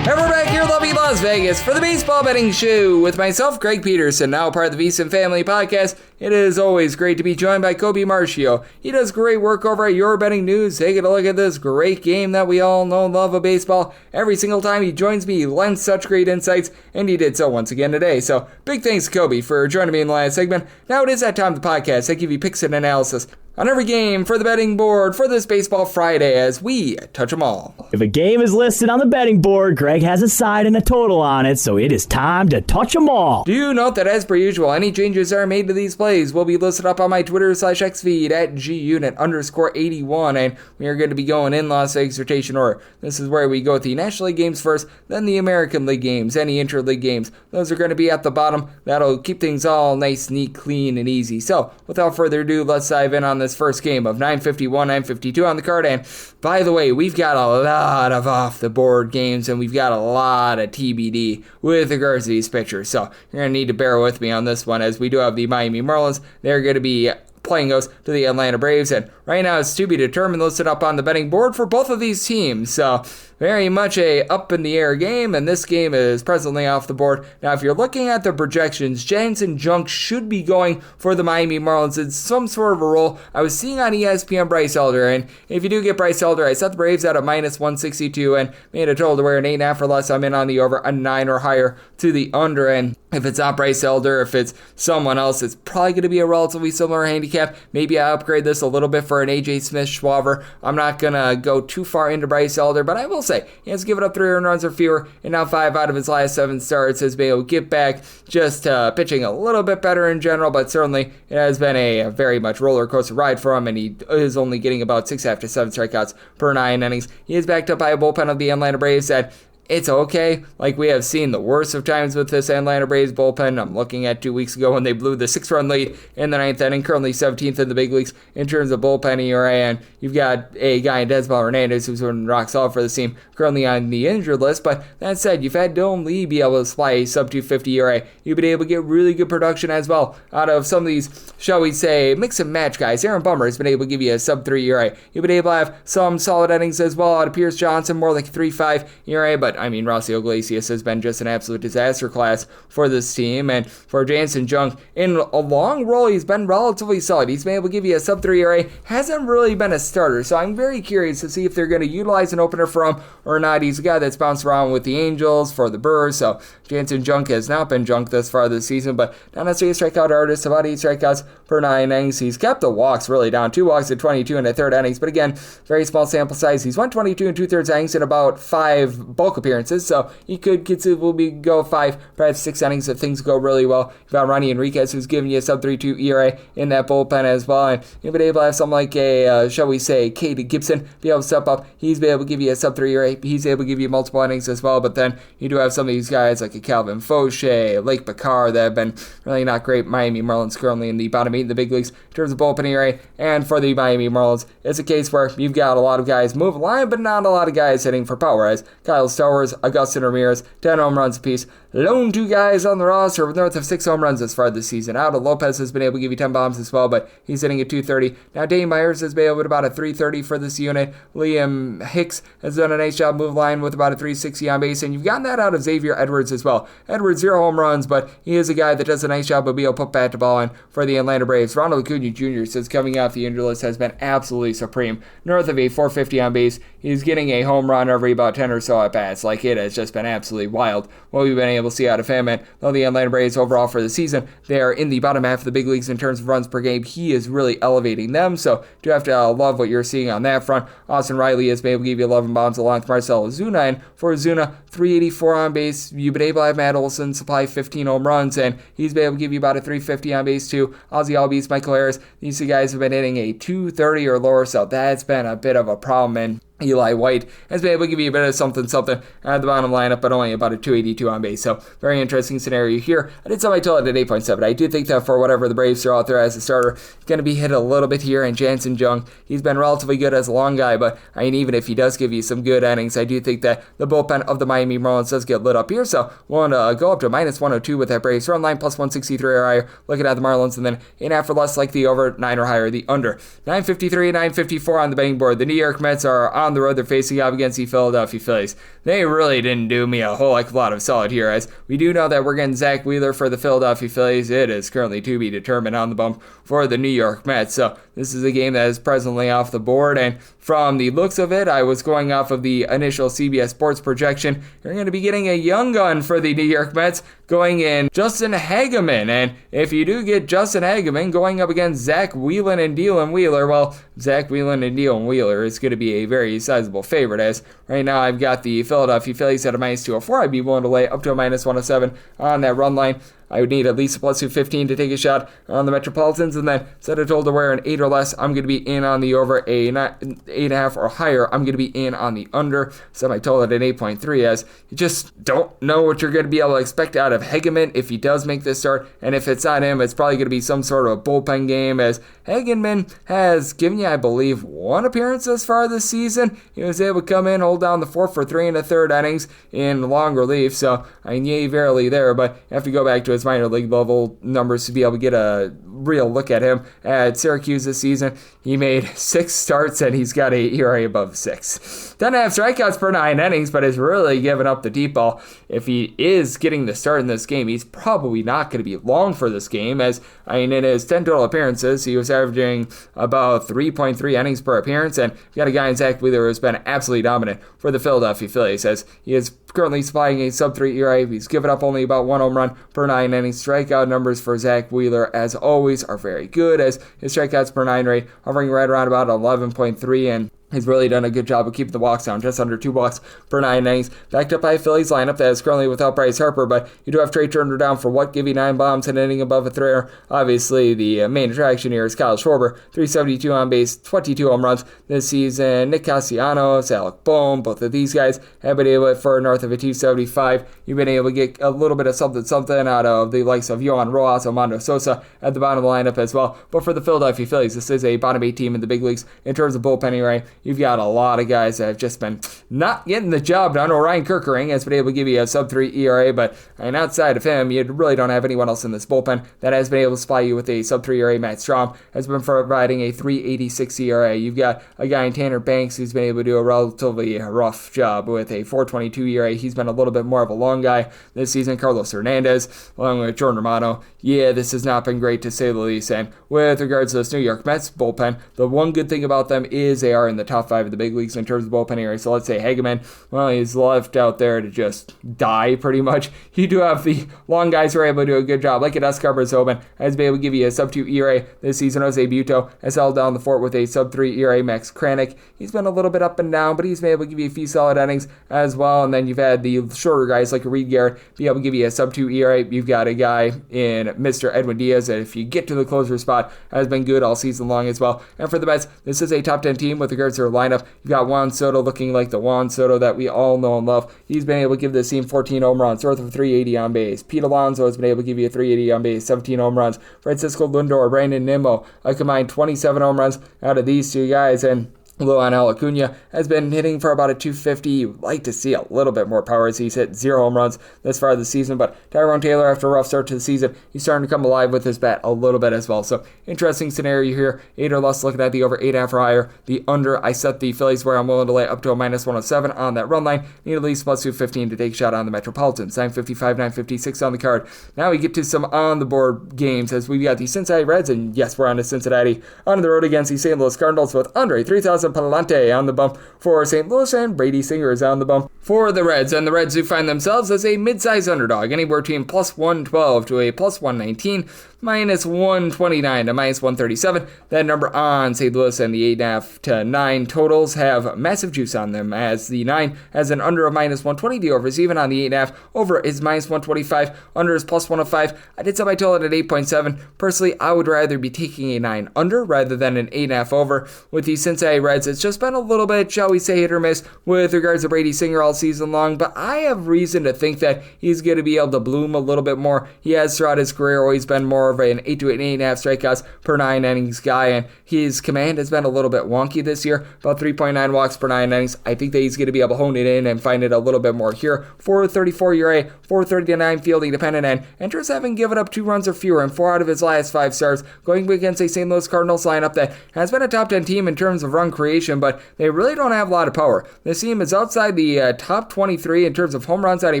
B: And we're back here in lovely Las Vegas for the Baseball Betting Show with myself, Greg Peterson, now part of the VSiN Family Podcast. It is always great to be joined by Colby Marchio. He does great work over at Your Betting News, taking a look at this great game that we all know and love of baseball. Every single time he joins me, he lends such great insights, and he did so once again today. So big thanks to Colby for joining me in the last segment. Now it is that time of the podcast. I give you picks and analysis on every game for the betting board for this Baseball Friday as we touch them all.
C: If a game is listed on the betting board, Greg has a side and a total on it, so it is time to touch them all.
B: Do note that as per usual, any changes that are made to these plays will be listed up on my Twitter/X feed at @GUnit_81, and we are going to be going in Las Vegas rotation order. This is where we go with the National League games first, then the American League games, any interleague games. Those are going to be at the bottom. That'll keep things all nice, neat, clean, and easy. So, without further ado, let's dive in on this first game of 9:51, 9:52 on the card. And by the way, we've got a lot of off-the-board games, and we've got a lot of TBD with regards to these pitchers. So you're going to need to bear with me on this one, as we do have the Miami Marlins. They're going to be playing host to the Atlanta Braves, and right now it's to be determined listed up on the betting board for both of these teams. So very much a up-in-the-air game, and this game is presently off the board. Now, if you're looking at the projections, Jansen Junk should be going for the Miami Marlins in some sort of a role. I was seeing on ESPN Bryce Elder, and if you do get Bryce Elder, I set the Braves at a -162 and made a total to where an 8.5 or less. I'm in on the over, a 9 or higher to the under, and if it's not Bryce Elder, if it's someone else, it's probably going to be a relatively similar handicap. Maybe I upgrade this a little bit for an AJ Smith-Schwaber. I'm not going to go too far into Bryce Elder, but I will say he has given up 3 earned runs or fewer, and now 5 out of his last 7 starts has been able to get back, just pitching a little bit better in general, but certainly it has been a very much roller coaster ride for him, and he is only getting about 6.5 to 7 strikeouts per 9 innings. He is backed up by a bullpen of the Atlanta Braves that it's okay. Like, we have seen the worst of times with this Atlanta Braves bullpen. I'm looking at 2 weeks ago when they blew the 6-run lead in the 9th inning, currently 17th in the big leagues in terms of bullpen ERA, and you've got a guy in Desmond Hernandez who's been rock solid for the team, currently on the injured list. But that said, you've had Dylan Lee be able to supply a sub-250 ERA. You've been able to get really good production as well out of some of these, shall we say, mix and match guys. Aaron Bummer has been able to give you a sub-3 ERA. You've been able to have some solid innings as well out of Pierce Johnson, more like 3.5 ERA, but Rossio Iglesias has been just an absolute disaster class for this team. And for Jansen Junk, in a long role, he's been relatively solid. He's been able to give you a sub-3 ERA. Hasn't really been a starter, so I'm very curious to see if they're going to utilize an opener for him or not. He's a guy that's bounced around with the Angels, for the Brewers, so Jansen Junk has not been junk thus far this season, but not necessarily a strikeout artist. About 8 strikeouts per 9 innings. He's kept the walks really down. 2 walks at 22 and a third innings, but again, very small sample size. He's won 22 and 2/3 innings in about 5 bulk appearances, so he could conceivably go 5, perhaps 6 innings if things go really well. You've got Ronnie Enriquez, who's giving you a sub-3.2 ERA in that bullpen as well, and you've been able to have something like a, shall we say, Cade Gibson be able to step up. He's been able to give you a sub-3 ERA. He's able to give you multiple innings as well, but then you do have some of these guys like a Calvin Fauché, Lake Bakar, that have been really not great. Miami Marlins currently in the bottom 8 in the big leagues in terms of bullpen ERA, and for the Miami Marlins, it's a case where you've got a lot of guys moving line, but not a lot of guys hitting for power, as Kyle Stowers, Augustin Ramirez, 10 home runs apiece. Lone 2 guys on the roster with north of 6 home runs this far this season. Aldo Lopez has been able to give you 10 bombs as well, but he's hitting at 230. Now Dane Myers has been able to about a 330 for this unit. Liam Hicks has done a nice job move line with about a 360 on base, and you've gotten that out of Xavier Edwards as well. Edwards 0 home runs, but he is a guy that does a nice job of being able to put bat to ball in for the Atlanta Braves. Ronald Acuna Jr. says coming off the injury list has been absolutely supreme. North of a 450 on base. He's getting a home run every about 10 or so at bats. Like, it has just been absolutely wild what we've been able to see out of him. And though the Atlanta Braves overall for the season, they are in the bottom half of the big leagues in terms of runs per game, he is really elevating them. So do have to love what you're seeing on that front. Austin Riley has been able to give you 11 bombs along with Marcell Ozuna, and for Ozuna, 384 on base. You've been able to have Matt Olson supply 15 home runs, and he's been able to give you about a 350 on base too. Ozzy Albies, Michael Harris, these two guys have been hitting a 230 or lower, so that's been a bit of a problem. And Eli White has been able to give you a bit of something at the bottom lineup, but only about a 282 on base. So very interesting scenario here. I did set my total at 8.7. I do think that for whatever the Braves throw out there as a starter, he's going to be hit a little bit here. And Jansen Jung, he's been relatively good as a long guy, but even if he does give you some good innings, I do think that the bullpen of the Miami Marlins does get lit up here. So we'll go up to minus 102 with that Braves run line, plus 163 or higher. Looking at the Marlins, and then 8.5 or less, like the over, 9 or higher, the under. 953, 954 on the betting board. The New York Mets are on the road. They're facing off against the Philadelphia Phillies. They really didn't do me a whole heck of a lot of solid here, as we do know that we're getting Zach Wheeler for the Philadelphia Phillies. It is currently to be determined on the bump for the New York Mets. So this is a game that is presently off the board, and from the looks of it, I was going off of the initial CBS Sports projection. You're going to be getting a young gun for the New York Mets going in Justin Hageman, and if you do get Justin Hageman going up against Zach Whelan and Dylan Wheeler, well, Zach Whelan and Dylan Wheeler is going to be a very sizable favorite, as right now I've got the Philadelphia Phillies at a minus 204. I'd be willing to lay up to a minus 107 on that run line. I would need at least a plus 215 to take a shot on the Metropolitans, and then set a total to where an 8 or less, I'm going to be in on the over. 8.5 or higher, I'm going to be in on the under. Set my total at an 8.3, as you just don't know what you're going to be able to expect out of Hageman if he does make this start, and if it's not him, it's probably going to be some sort of a bullpen game, as Hageman has given you, I believe, 1 appearance thus far this season. He was able to come in, hold down the fort for 3 1/3 innings in long relief, so yay verily there, but you have to go back to his minor league level numbers to be able to get a real look at him. At Syracuse this season, he made 6 starts and he's got a ERA above 6. 10.5 strikeouts per 9 innings, but has really given up the deep ball. If he is getting the start in this game, he's probably not going to be long for this game, as in his 10 total appearances, he was averaging about 3.3 innings per appearance, and you've got a guy in Zach Wheeler who's been absolutely dominant for the Philadelphia Phillies, as he is currently supplying a sub-3 ERA. He's given up only about 1 home run per 9 innings. Strikeout numbers for Zach Wheeler, as always, are very good, as his strikeouts per 9 rate hovering right around about 11.3, and he's really done a good job of keeping the walks down, just under 2 walks per 9 innings. Backed up by a Phillies lineup that is currently without Bryce Harper, but you do have Trey Turner down for what, giving 9 bombs and an inning above a 3. Obviously, the main attraction here is Kyle Schwarber, 372 on base, 22 home runs this season. Nick Castellanos, Alec Bohm, both of these guys have been able, for north of a 275. You've been able to get a little bit of something out of the likes of Yohan Rojas, Armando Sosa at the bottom of the lineup as well. But for the Philadelphia Phillies, this is a bottom 8 team in the big leagues in terms of bullpen ERA. you've got a lot of guys that have just been not getting the job done. Ryan Kerkering has been able to give you a sub-3 ERA, but outside of him, you really don't have anyone else in this bullpen that has been able to supply you with a sub-3 ERA. Matt Strom has been providing a 3.86 ERA. You've got a guy in Tanner Banks who's been able to do a relatively rough job with a 4.22 ERA. He's been a little bit more of a long guy this season. Carlos Hernandez, along with Jordan Romano. Yeah, this has not been great to say the least. And with regards to this New York Mets bullpen, the one good thing about them is they are in the top 5 of the big leagues in terms of bullpen area. So let's say Hageman, well, he's left out there to just die pretty much. You do have the long guys who are able to do a good job, like Edescar Brazoban has been able to give you a sub-2 ERA this season. Jose Buto has held down the fort with a sub-3 ERA. Max Kranick, he's been a little bit up and down, but he's been able to give you a few solid innings as well. And then you've had the shorter guys like Reed Garrett be able to give you a sub-2 ERA. You've got a guy in Mr. Edwin Diaz that if you get to the closer spot has been good all season long as well. And for the Mets, this is a top 10 team with regards to their lineup. You've got Juan Soto looking like the Juan Soto that we all know and love. He's been able to give this team 14 home runs, north of 380 on base. Pete Alonso has been able to give you a 380 on base, 17 home runs. Francisco Lindor, Brandon Nimmo, a combined 27 home runs out of these two guys. And Luan Acuna has been hitting for about a 250. You'd like to see a little bit more power as he's hit 0 home runs this far this season. But Tyrone Taylor, after a rough start to the season, he's starting to come alive with his bat a little bit as well. So interesting scenario here. 8 or less, looking at the over 8.5 or higher. The under, I set the Phillies where I'm willing to lay up to a minus 107 on that run line. Need at least plus 215 to take a shot on the Metropolitans. 955, 956 on the card. Now we get to some on the board games as we've got the Cincinnati Reds, and yes, we're on to Cincinnati on the road against the St. Louis Cardinals with Andre 3000 Palante on the bump for St. Louis, and Brady Singer is on the bump for the Reds. And the Reds do find themselves as a mid-size underdog, anywhere between plus 112 to a plus 119, minus 129 to minus 137. That number on St. Louis and the 8.5 to 9 totals have massive juice on them, as the 9 has an under of minus 120. The over is even on the 8.5. Over is minus 125. Under is plus 105. I did set my total at 8.7. Personally, I would rather be taking a 9 under rather than an 8.5 over. With the Cincinnati Reds, it's just been a little bit, shall we say, hit or miss with regards to Brady Singer all season long, but I have reason to think that he's going to be able to bloom a little bit more. He has throughout his career always been more of an 8 to 8.5 strikeouts per 9 innings guy, and his command has been a little bit wonky this year, about 3.9 walks per 9 innings. I think that he's going to be able to hone it in and find it a little bit more here. 4.34 ERA, 4.39 fielding dependent, and enters having given up 2 runs or fewer in 4 out of his last 5 starts, going against a St. Louis Cardinals lineup that has been a top 10 team in terms of run creation, but they really don't have a lot of power. This team is outside the top 23 in terms of home runs on a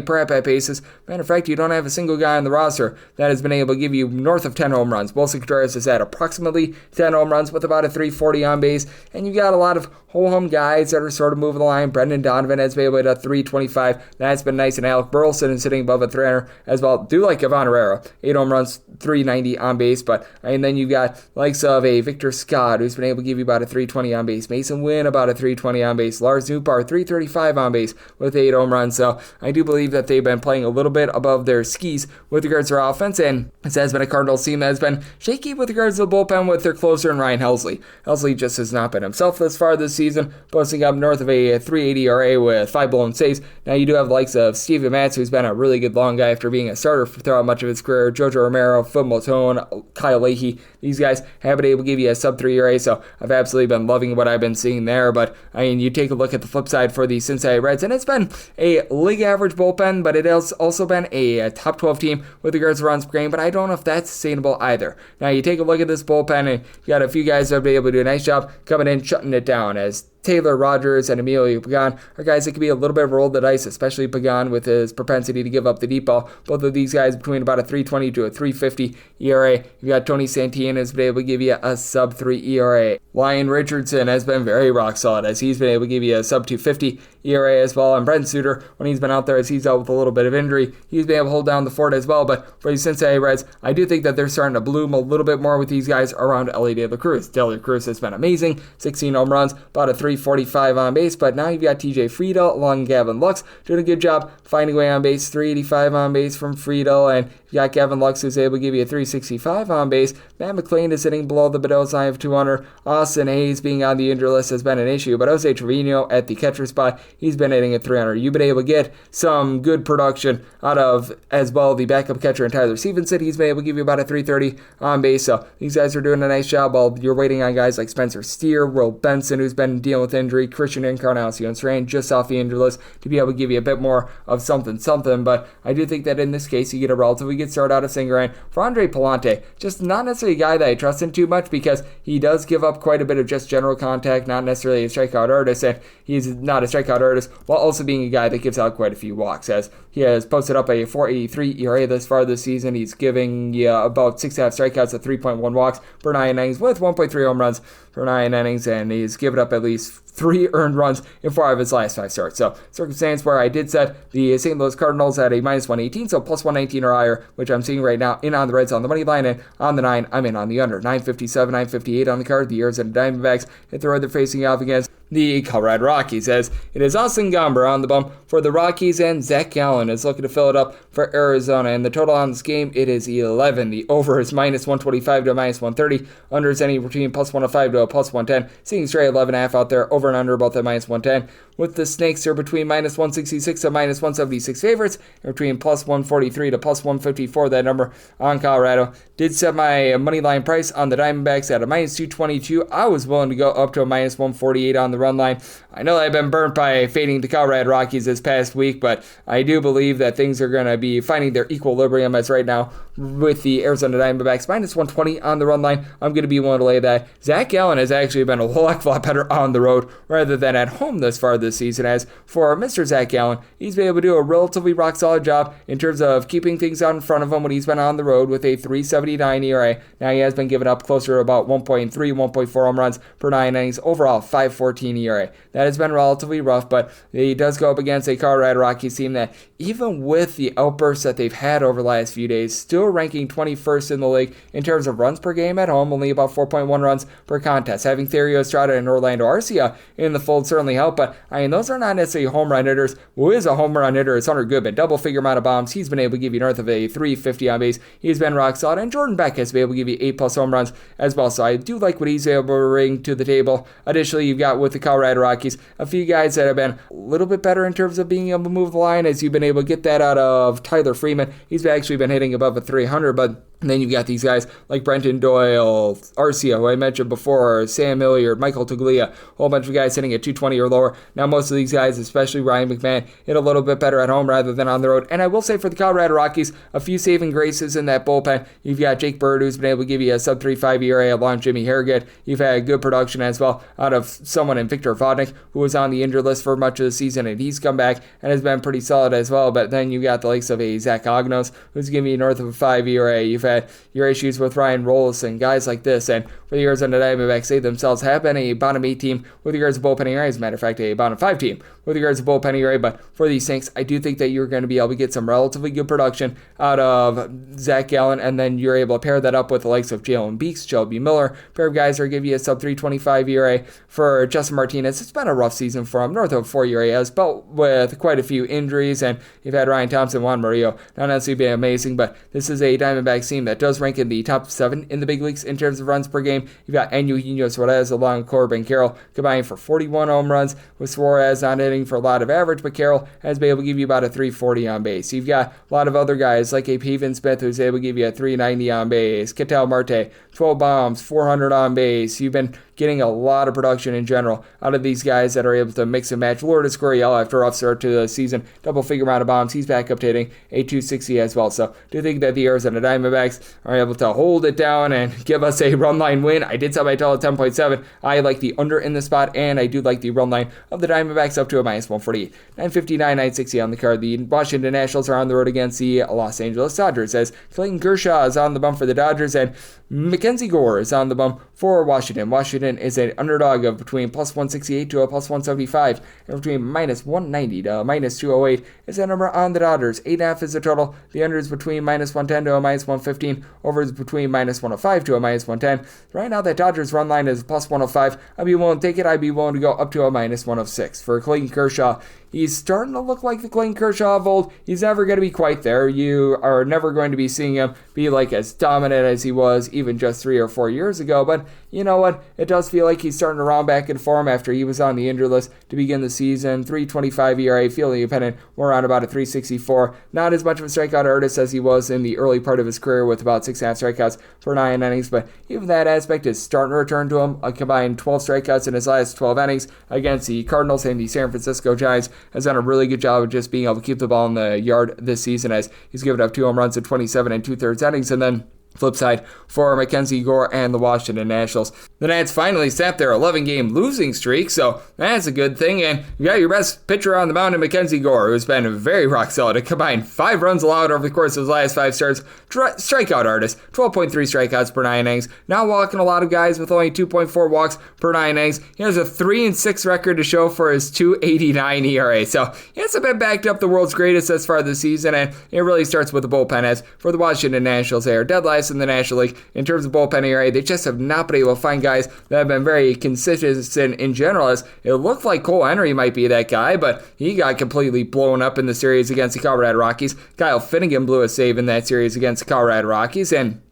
B: per at-bat basis. Matter of fact, you don't have a single guy on the roster that has been able to give you north of 10 home runs. Wilson Contreras is at approximately 10 home runs with about a 340 on base, and you've got a lot of ho-hum guys that are sort of moving the line. Brendan Donovan has been able to 325. That's been nice, and Alec Burleson is sitting above a 300 as well. Do like Ivan Herrera, 8 home runs, 390 on base, and then you've got likes of a Victor Scott, who's been able to give you about a 320 on base. Mason Wynn about a 320 on base. Lars Nootbaar 335 on base with 8 home runs. So I do believe that they've been playing a little bit above their skis with regards to their offense, and this has been a Cardinals team that has been shaky with regards to the bullpen with their closer in Ryan Helsley. Helsley just has not been himself this far this season, posting up north of a 3.80 ERA with 5 blown saves. Now you do have the likes of Steven Matz, who's been a really good long guy after being a starter throughout much of his career. Jojo Romero, Phil Maltone, Kyle Leahy. These guys have been able to give you a sub-3 ERA, so I've absolutely been loving what I've been seeing there. But I mean, you take a look at the flip side for the Cincinnati Reds, and it's been a league average bullpen, but it has also been a top 12 team with regards to runs per game, but I don't know if that's sustainable either. Now you take a look at this bullpen, and you got a few guys that have been able to do a nice job coming in, shutting it down, as Taylor Rogers and Emilio Pagan are guys that can be a little bit of a roll of the dice, especially Pagan with his propensity to give up the deep ball. Both of these guys between about a 3.20 to a 3.50 ERA. You got Tony Santana has been able to give you a sub-3 ERA. Ryan Richardson has been very rock solid as he's been able to give you a sub-250 ERA as well. And Brent Suter, when he's been out there as he's dealt with a little bit of injury, he's been able to hold down the fort as well. But for the Cincinnati Reds, I do think that they're starting to bloom a little bit more with these guys around Ellie De La Cruz. De La Cruz has been amazing, 16 home runs, about a 345 on base, but now you've got TJ Friedel along Gavin Lux doing a good job finding a way on base, 385 on base from Friedel, and you got Gavin Lux who's able to give you a 365 on base. Matt McClain is sitting below the Bedell's line of 200. Austin Hayes being on the injury list has been an issue, but Jose Trevino at the catcher spot, he's been hitting at 300. You've been able to get some good production out of, as well, the backup catcher in Tyler Stevenson. He's been able to give you about a 330 on base, so these guys are doing a nice job while you're waiting on guys like Spencer Steer, Will Benson, who's been dealing dealing with injury. Christian Encarnacion ran just off the injury list to be able to give you a bit more of something. But I do think that in this case, you get a relatively good start out of Singeran. For Andre Palante, just not necessarily a guy that I trust in too much because he does give up quite a bit of just general contact, not necessarily a strikeout artist, and he's not a strikeout artist while also being a guy that gives out quite a few walks, as he has posted up a 4.83 ERA thus far this season. He's giving you about 6.5 strikeouts at 3.1 walks per 9 innings with 1.3 home runs per 9 innings, and he's given up at least 3 earned runs in 4 of his last 5 starts. So, circumstance where I did set the St. Louis Cardinals at a minus 118, so plus 119 or higher, which I'm seeing right now in on the Reds on the money line, and on the 9, I'm in on the under. 957, 958 on the card. The Arizona Diamondbacks hit the road they're facing off against the Colorado Rockies, as it is Austin Gomber on the bump for the Rockies, and Zach Gallen is looking to fill it up for Arizona. And the total on this game, it is 11. The over is minus 125 to minus 130. Under is anything between plus 105 to a plus 110. Seeing straight 11.5 out there. Over and under both at minus 110. With the Snakes, they're between minus 166 to minus 176 favorites, and between plus 143 to plus 154. That number on Colorado. Did set my money line price on the Diamondbacks at a minus 222. I was willing to go up to a minus 148 on the run line. I know I've been burnt by fading the Colorado Rockies this past week, but I do believe that things are going to be finding their equilibrium as right now with the Arizona Diamondbacks. Minus 120 on the run line. I'm going to be willing to lay that. Zach Gallen has actually been a lot better on the road rather than at home thus far this season. As for Mr. Zach Gallen, he's been able to do a relatively rock-solid job in terms of keeping things out in front of him when he's been on the road with a 3.79 ERA. Now he has been giving up closer to about 1.3, 1.4 home runs per 9 innings. Overall, 5.14 ERA. That has been relatively rough, but he does go up against a Colorado Rockies team that, even with the outbursts that they've had over the last few days, still ranking 21st in the league in terms of runs per game at home, only about 4.1 runs per contest. Having Therio Estrada and Orlando Arcia in the fold certainly help, but I mean, those are not necessarily home run hitters. Who is a home run hitter is Hunter Goodman. Double-figure amount of bombs. He's been able to give you north of a 350 on base. He's been rock solid, and Jordan Beck has been able to give you 8+ home runs as well, so I do like what he's able to bring to the table. Additionally, you've got with the Colorado Rockies a few guys that have been a little bit better in terms of being able to move the line, as you've been able to get that out of Tyler Freeman. He's actually been hitting above a 300, but and then you've got these guys like Brenton Doyle, Arcia, who I mentioned before, Sam Hilliard, Michael Toglia, a whole bunch of guys hitting at 220 or lower. Now most of these guys, especially Ryan McMahon, hit a little bit better at home rather than on the road. And I will say for the Colorado Rockies, a few saving graces in that bullpen. You've got Jake Bird, who's been able to give you a sub-3.5 ERA along Jimmy Harrigan. You've had good production as well out of someone in Victor Vodnik, who was on the injured list for much of the season, and he's come back and has been pretty solid as well. But then you've got the likes of a Zach Ognos, who's giving you north of a 5 ERA. You've had your issues with Ryan Rollis and guys like this, and for the Arizona Diamondbacks, they themselves have been a bottom 8 team with regards to bullpen ERA. As a matter of fact, a bottom 5 team with regards to bullpen ERA. But for these Saints, I do think that you're going to be able to get some relatively good production out of Zach Gallen, and then you're able to pair that up with the likes of Jalen Beeks, Shelby Miller, a pair of guys who are giving you a sub 3.25 ERA. For Justin Martinez, it's been a rough season for him, north of 4 ERA, has dealt with quite a few injuries, and you've had Ryan Thompson, Juan Murillo, not necessarily been amazing, but this is a Diamondbacks team that does rank in the top 7 in the big leagues in terms of runs per game. You've got Eugenio Suarez along with Corbin Carroll combining for 41 home runs, with Suarez not hitting for a lot of average, but Carroll has been able to give you about a 340 on base. You've got a lot of other guys like a Pavin Smith who's able to give you a 390 on base, Ketel Marte, 12 bombs, 400 on base. You've been getting a lot of production in general out of these guys that are able to mix and match. Lourdes Gurriel, after a rough start to the season, double-figure amount of bombs. He's back up to hitting a 260 as well. So do you think that the Arizona Diamondbacks are able to hold it down and give us a run line win? I did set my total at 10.7. I like the under in the spot, and I do like the run line of the Diamondbacks up to a minus 148. 959, 960 on the card. The Washington Nationals are on the road against the Los Angeles Dodgers, as Clayton Kershaw is on the bump for the Dodgers, and Mackenzie Gore is on the bump for Washington. Washington is an underdog of between plus 168 to a plus 175, and between minus 190 to minus 208 is the number on the Dodgers. 8.5 is the total. The under is between minus 110 to a minus 115. Over is between minus 105 to a minus 110. Right now, that Dodgers run line is plus 105. I'd be willing to take it. I'd be willing to go up to a minus 106. For Clayton Kershaw, he's starting to look like the Clayton Kershaw of old. He's never going to be quite there. You are never going to be seeing him be like as dominant as he was even just 3 or 4 years ago, but you know what? It does feel like he's starting to round back in form after he was on the injured list to begin the season. 3.25 ERA, fielding independent, more around about a 3.64. Not as much of a strikeout artist as he was in the early part of his career with about 6.5 strikeouts per 9 innings, but even that aspect is starting to return to him. A combined 12 strikeouts in his last 12 innings against the Cardinals and the San Francisco Giants. Has done a really good job of just being able to keep the ball in the yard this season, as he's given up 2 home runs in 27 2/3 innings, and then flip side for Mackenzie Gore and the Washington Nationals. The Nats finally snapped their 11-game losing streak, so that's a good thing. And you got your best pitcher on the mound in Mackenzie Gore, who's been very rock solid. A combined 5 runs allowed over the course of his last 5 starts. Strikeout artist, 12.3 strikeouts per 9 innings. Not walking a lot of guys with only 2.4 walks per 9 innings. He has a 3-6 record to show for his 2.89 ERA. So he hasn't been backed up the world's greatest thus far this season, and it really starts with the bullpen, as for the Washington Nationals, they are dead last in the National League in terms of bullpen ERA. They just have not been able to find guys that have been very consistent in general, as it looked like Cole Henry might be that guy, but he got completely blown up in the series against the Colorado Rockies. Kyle Finnegan blew a save in that series against the Colorado Rockies, and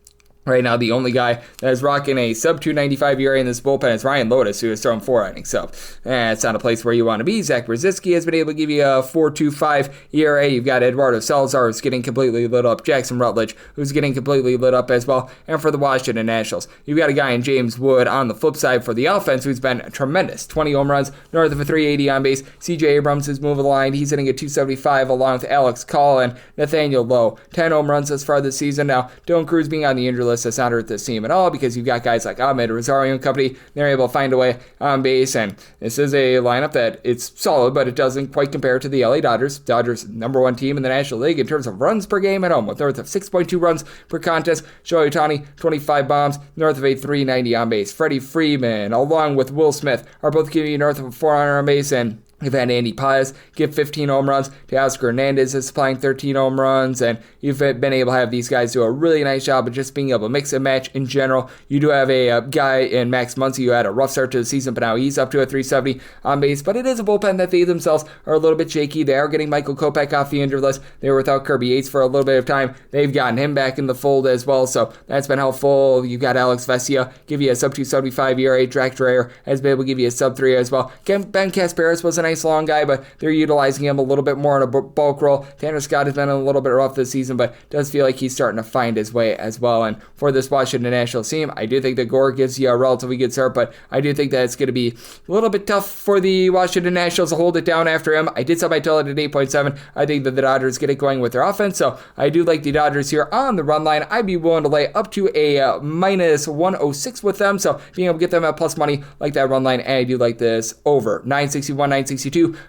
B: right now, the only guy that is rocking a sub-2.95 ERA in this bullpen is Ryan Lotus, who has thrown 4 innings. So, it's not a place where you want to be. Zach Brzezinski has been able to give you a 4.25 ERA. You've got Eduardo Salazar, who's getting completely lit up. Jackson Rutledge, who's getting completely lit up as well. And for the Washington Nationals, you've got a guy in James Wood on the flip side for the offense, who's been tremendous. 20 home runs, north of a 380 on base. CJ Abrams is moving the line. He's hitting a 275 along with Alex Call and Nathaniel Lowe. 10 home runs thus far this season. Now, Dylan Cruz being on the injured list does not hurt this team at all, because you've got guys like Ahmed Rosario and company. They're able to find a way on base, and this is a lineup that it's solid, but it doesn't quite compare to the LA Dodgers. Dodgers, number 1 team in the National League in terms of runs per game at home, with north of 6.2 runs per contest. Shohei Ohtani, 25 bombs, north of a 390 on base. Freddie Freeman, along with Will Smith, are both giving you north of a 400 on base, and you've had Andy Paez give 15 home runs. Teoscar Hernandez is supplying 13 home runs, and you've been able to have these guys do a really nice job of just being able to mix and match in general. You do have a guy in Max Muncy who had a rough start to the season, but now he's up to a 370 on base. But it is a bullpen that they themselves are a little bit shaky. They are getting Michael Kopech off the injured list. They were without Kirby Yates for a little bit of time. They've gotten him back in the fold as well, so that's been helpful. You've got Alex Vesia give you a sub-275 ERA. Drac Dreyer has been able to give you a sub-3 as well. Ben Kasparis was a nice long guy, but they're utilizing him a little bit more in a bulk role. Tanner Scott has been a little bit rough this season, but does feel like he's starting to find his way as well. And for this Washington Nationals team, I do think that Gore gives you a relatively good start, but I do think that it's going to be a little bit tough for the Washington Nationals to hold it down after him. I did set my total at 8.7. I think that the Dodgers get it going with their offense, so I do like the Dodgers here on the run line. I'd be willing to lay up to a minus 106 with them, so being able to get them at plus money like that run line, and I do like this over 961, 962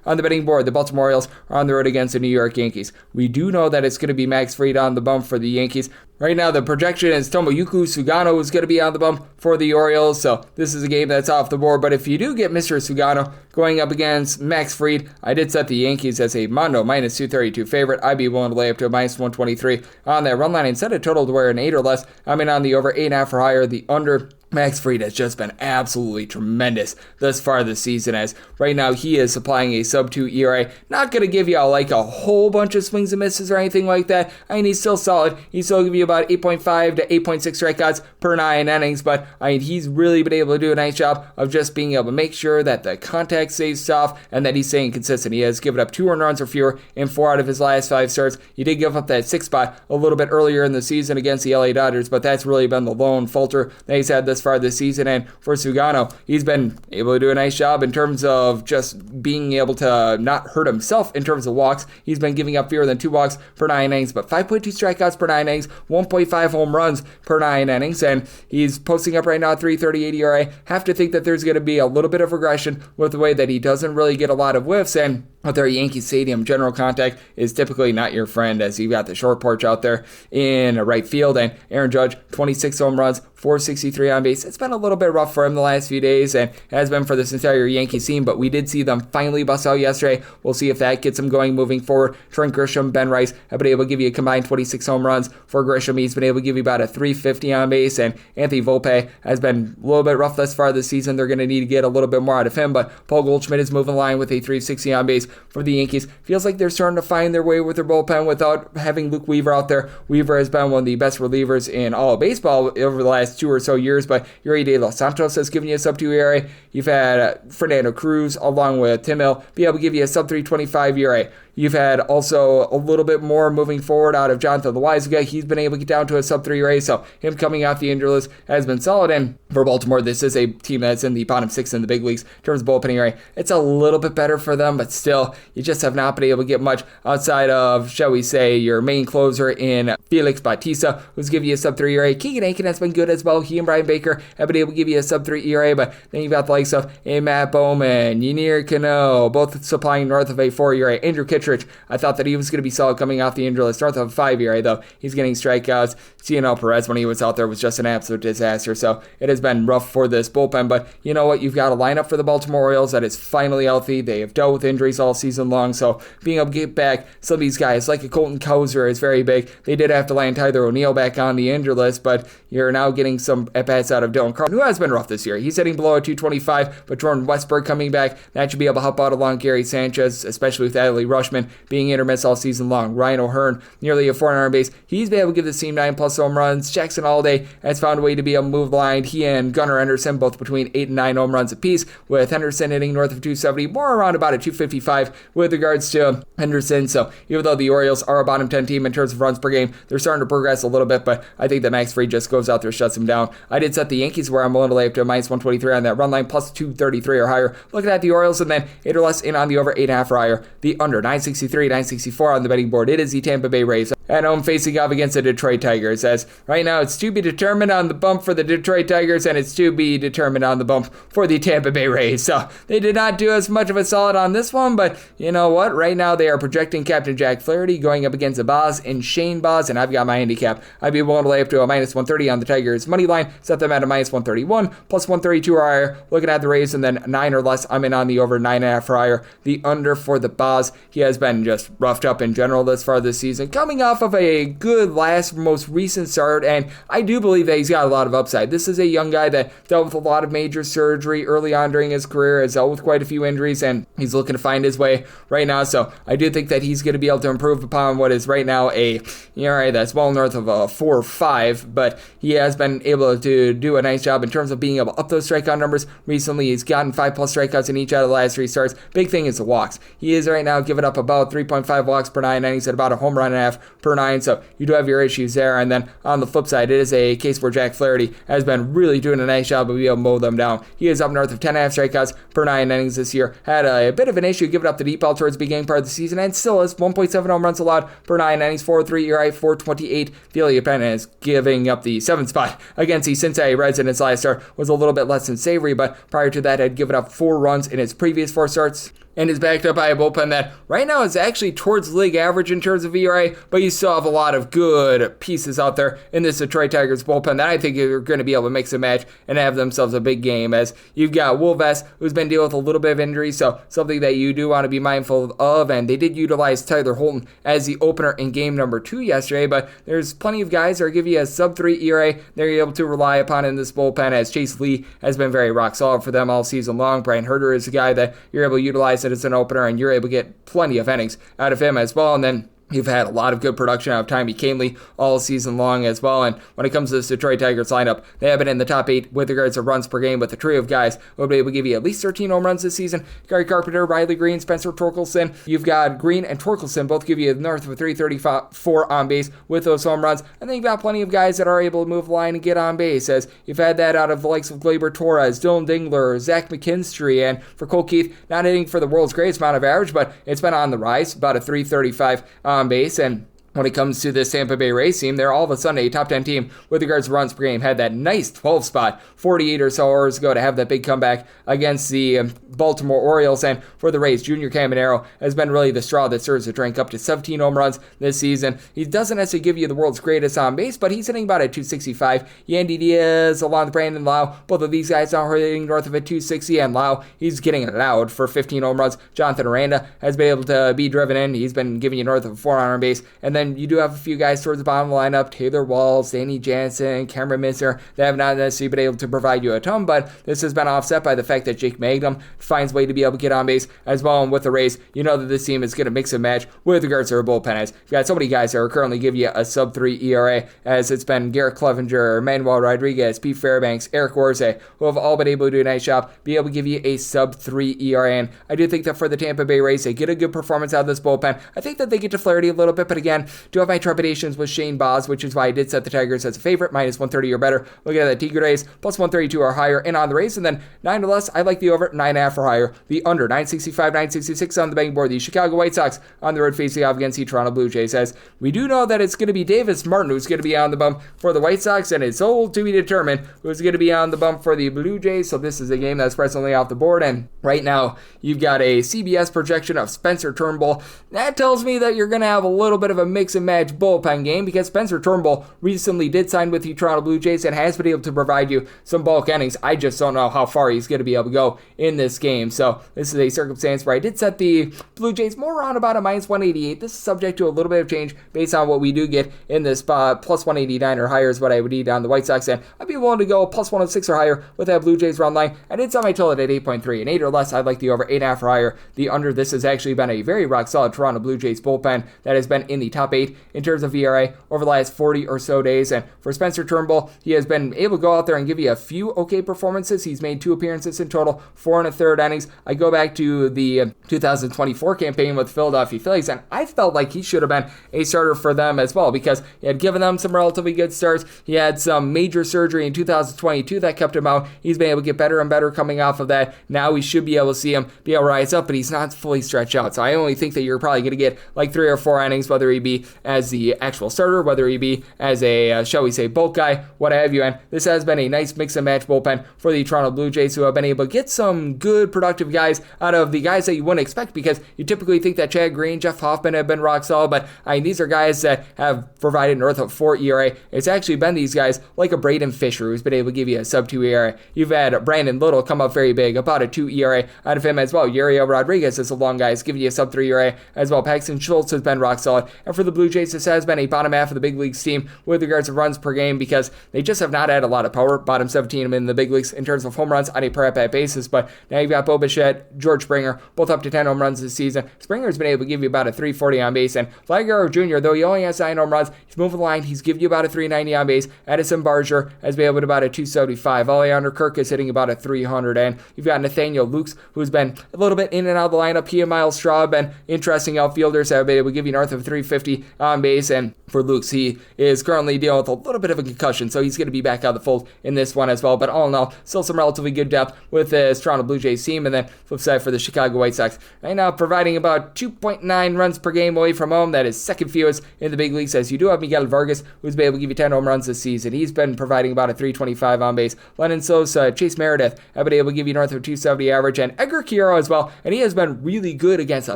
B: on the betting board. The Baltimore Orioles are on the road against the New York Yankees. We do know that it's going to be Max Fried on the bump for the Yankees. Right now, the projection is Tomoyuki Sugano is going to be on the bump for the Orioles, so this is a game that's off the board. But if you do get Mr. Sugano going up against Max Fried, I did set the Yankees as a Mondo minus 232 favorite. I'd be willing to lay up to a minus 123 on that run line and set a total to where an 8 or less. I'm in on the over 8.5 or higher. The under. Max Fried has just been absolutely tremendous thus far this season, as right now he is supplying a sub-2 ERA. Not going to give you like a whole bunch of swings and misses or anything like that. I mean, he's still solid. He's still give you about 8.5 to 8.6 strikeouts per 9 innings, but I mean, he's really been able to do a nice job of just being able to make sure that the contact stays soft and that he's staying consistent. He has given up 2 earned runs or fewer in 4 out of his last 5 starts. He did give up that 6th spot a little bit earlier in the season against the LA Dodgers, but that's really been the lone falter that he's had this far this season. And for Sugano, he's been able to do a nice job in terms of just being able to not hurt himself in terms of walks. He's been giving up fewer than 2 walks per 9 innings, but 5.2 strikeouts per 9 innings, 1.5 home runs per 9 innings, and he's posting up right now 3.38 ERA. Have to think that there's going to be a little bit of regression with the way that he doesn't really get a lot of whiffs, and with their Yankee Stadium, general contact is typically not your friend, as you've got the short porch out there in right field, and Aaron Judge, 26 home runs, 463 on base. It's been a little bit rough for him the last few days, and has been for this entire Yankees team, but we did see them finally bust out yesterday. We'll see if that gets them going moving forward. Trent Grisham, Ben Rice have been able to give you a combined 26 home runs. For Grisham, he's been able to give you about a 350 on base, and Anthony Volpe has been a little bit rough thus far this season. They're going to need to get a little bit more out of him, but Paul Goldschmidt is moving the line with a 360 on base for the Yankees. Feels like they're starting to find their way with their bullpen without having Luke Weaver out there. Weaver has been one of the best relievers in all of baseball over the last 2 or so years, but Yuri De Los Santos has given you a sub-2 ERA. You've had Fernando Cruz along with Tim Hill be able to give you a sub-3.25 ERA. You've had also a little bit more moving forward out of Jonathan Loaizaga. He's been able to get down to a sub-3 ERA, so him coming off the injury list has been solid. And for Baltimore, this is a team that's in the bottom 6 in the big leagues in terms of bullpen ERA. It's a little bit better for them, but still, you just have not been able to get much outside of, shall we say, your main closer in Felix Bautista, who's giving you a sub-3 ERA. Keegan Aiken has been good as well. He and Brian Baker have been able to give you a sub-3 ERA, but then you've got the likes of Matt Bowman, Yennier Cano, both supplying north of a 4 ERA. Andrew Kittredge, I thought that he was going to be solid coming off the injury list, north of a 5 ERA, though. He's getting strikeouts. Cionel Perez, when he was out there, was just an absolute disaster, so it has been rough for this bullpen, but you know what? You've got a lineup for the Baltimore Orioles that is finally healthy. They have dealt with injuries all season long, so being able to get back some of these guys, like a Colton Cowser, is very big. They did have to land Tyler O'Neill back on the injury list, but you're now getting some at-bats out of Dylan Carlson, who has been rough this year. He's hitting below a 225, but Jordan Westberg coming back, that should be able to help out along Gary Sanchez, especially with Adley Rushman being intermittent all season long. Ryan O'Hearn, nearly a 400 base. He's been able to give the team 9+ home runs. Jackson Alday has found a way to be able to move the line. He and Gunnar Henderson both between 8 and 9 home runs apiece, with Henderson hitting north of 270, more around about a 255 with regards to Henderson. So even though the Orioles are a bottom 10 team in terms of runs per game, they're starting to progress a little bit, but I think that Max Fried just goes out there, shuts them down. I did set the Yankees where I'm willing to lay up to a -123 on that run line, plus 233 or higher. Looking at the Orioles, and then 8 or less in on the over 8.5 or higher. The under 963, 964 on the betting board. It is the Tampa Bay Rays at home facing off against the Detroit Tigers, as right now it's to be determined on the bump for the Detroit Tigers, and it's to be determined on the bump for the Tampa Bay Rays. So they did not do as much of a solid on this one, but you know what? Right now they are projecting Captain Jack Flaherty going up against Boz and Shane Boz, and I've got my handicap. I'd be willing to lay up to a -130 on the Tigers money line, set them at a -131, plus 132 or higher. Looking at the Rays, and then 9 or less, I'm in on the over 9.5 or higher. The under for the Boz. He has been just roughed up in general this far this season, coming off of a good most recent start, and I do believe that he's got a lot of upside. This is a young guy that dealt with a lot of major surgery early on during his career, has dealt with quite a few injuries, and he's looking to find his way right now, so I do think that he's going to be able to improve upon what is right now a ERA that's well north of a 4 or 5, but he has been able to do a nice job in terms of being able to up those strikeout numbers. Recently, he's gotten 5+ strikeouts in each out of the last 3 starts. Big thing is the walks. He is right now giving up about 3.5 walks per 9, and he's at about a home run and a half per 9, so you do have your issues there. And then on the flip side, it is a case where Jack Flaherty has been really doing a nice job of being able to mow them down. He is up north of 10.5 strikeouts per 9 innings this year. Had a bit of an issue giving up the deep ball towards the beginning part of the season, and still is 1.7 home runs allowed per 9 innings, 4.3 ERA, 4.28. Philly is giving up the 7th spot against the Cincinnati Reds in his last start. Was a little bit less than savory, but prior to that had given up 4 runs in his previous 4 starts, and is backed up by a bullpen that right now is actually towards league average in terms of ERA, but you still have a lot of good pieces out there in this Detroit Tigers bullpen that I think are going to be able to mix and match and have themselves a big game, as you've got Will Vest, who's been dealing with a little bit of injury, so something that you do want to be mindful of, and they did utilize Tyler Holton as the opener in game number 2 yesterday, but there's plenty of guys that are giving you a sub-3 ERA they're able to rely upon in this bullpen, as Chase Lee has been very rock solid for them all season long. Brian Herter is a guy that you're able to utilize as an opener, and you're able to get plenty of innings out of him as well. And then you've had a lot of good production out of Tommy Kahnle all season long as well. And when it comes to this Detroit Tigers lineup, they have been in the top 8 with regards to runs per game, with a trio of guys who will be able to give you at least 13 home runs this season. Gary Carpenter, Riley Green, Spencer Torkelson. You've got Green and Torkelson both give you north of a 334 on base with those home runs. And then you've got plenty of guys that are able to move the line and get on base, as you've had that out of the likes of Gleyber Torres, Dylan Dingler, Zach McKinstry, and for Cole Keith, not hitting for the world's greatest amount of average, but it's been on the rise, about a 335 on base. And when it comes to this Tampa Bay Rays team, they're all of a sudden a top 10 team with regards to runs per game. Had that nice 12 spot 48 or so hours ago to have that big comeback against the Baltimore Orioles. And for the Rays, Junior Caminero has been really the straw that serves to drink, up to 17 home runs this season. He doesn't necessarily give you the world's greatest on base, but he's hitting about a 265. Yandy Diaz along with Brandon Lau, both of these guys are hitting north of a 260, and Lau, he's getting allowed for 15 home runs. Jonathan Aranda has been able to be driven in. He's been giving you north of a 4 on base. And then then you do have a few guys towards the bottom of the lineup, Taylor Walls, Danny Jansen, Cameron Mincer, that have not necessarily been able to provide you a ton, but this has been offset by the fact that Jake Mangum finds a way to be able to get on base as well. And with the Rays, you know that this team is going to mix and match with regards to their bullpen. As you've got so many guys that are currently giving you a sub-3 ERA, as it's been Garrett Clevenger, Manuel Rodriguez, Pete Fairbanks, Eric Warze, who have all been able to do a nice job, be able to give you a sub-3 ERA. And I do think that for the Tampa Bay Rays, they get a good performance out of this bullpen. I think that they get to Flaherty a little bit, but again, do have my trepidations with Shane Baz, which is why I did set the Tigers as a favorite, minus 130 or better. Looking at the Tigres, plus 132 or higher, and on the Rays, and then 9 or less, I like the over, 9.5 or higher. The under, 965, 966 on the betting board. The Chicago White Sox on the road facing off against the Toronto Blue Jays. As we do know that it's going to be Davis Martin who's going to be on the bump for the White Sox, and it's all to be determined who's going to be on the bump for the Blue Jays. So this is a game that's presently off the board, and right now you've got a CBS projection of Spencer Turnbull. That tells me that you're going to have a little bit of a mix and match bullpen game, because Spencer Turnbull recently did sign with the Toronto Blue Jays and has been able to provide you some bulk innings. I just don't know how far he's going to be able to go in this game. So this is a circumstance where I did set the Blue Jays more around about a minus 188. This is subject to a little bit of change based on what we do get in this spot. Plus 189 or higher is what I would need on the White Sox, and I'd be willing to go plus 106 or higher with that Blue Jays run line. I did set my total at 8.3, and 8 or less, I'd like the over, 8.5 or higher. The under, this has actually been a very rock solid Toronto Blue Jays bullpen that has been in the top 8 in terms of ERA over the last 40 or so days. And for Spencer Turnbull, he has been able to go out there and give you a few okay performances. He's made 2 appearances in total, 4 1/3 innings. I go back to the 2024 campaign with Philadelphia Phillies, and I felt like he should have been a starter for them as well, because he had given them some relatively good starts. He had some major surgery in 2022 that kept him out. He's been able to get better and better coming off of that. Now we should be able to see him be able to rise up, but he's not fully stretched out. So I only think that you're probably going to get like 3 or 4 innings, whether he be as the actual starter, whether he be as a, shall we say, bulk guy, what have you. And this has been a nice mix and match bullpen for the Toronto Blue Jays, who have been able to get some good productive guys out of the guys that you wouldn't expect, because you typically think that Chad Green, Jeff Hoffman have been rock solid, but I mean, these are guys that have provided north of 4 ERA. It's actually been these guys like a Braden Fisher who's been able to give you a sub-2 ERA. You've had Brandon Little come up very big, about a 2 ERA out of him as well. Yuriel Rodriguez is a long guy, is giving you a sub-3 ERA as well. Paxton Schultz has been rock solid. And for the Blue Jays, this has been a bottom half of the big leagues team with regards to runs per game, because they just have not had a lot of power. Bottom 17 in the big leagues in terms of home runs on a per at-bat basis. But now you've got Bo Bichette, George Springer, both up to 10 home runs this season. Springer's been able to give you about a 340 on base, and Vlad Guerrero Jr., though he only has 9 home runs, he's moving the line. He's giving you about a 390 on base. Addison Barger has been able to about a 275. Alejandro Kirk is hitting about a 300, and you've got Nathaniel Lukes, who's been a little bit in and out of the lineup. He and Miles Straw have been interesting outfielders that have been able to give you north of 350 on base, and for Lukes, he is currently dealing with a little bit of a concussion, so he's going to be back out of the fold in this one as well. But all in all, still some relatively good depth with this Toronto Blue Jays team. And then flip side for the Chicago White Sox, right now providing about 2.9 runs per game away from home. That is second fewest in the big leagues, as you do have Miguel Vargas, who's been able to give you 10 home runs this season. He's been providing about a 325 on base. Lennon Sosa, Chase Meredith have been able to give you north of 270 average, and Edgar Quero as well, and he has been really good against the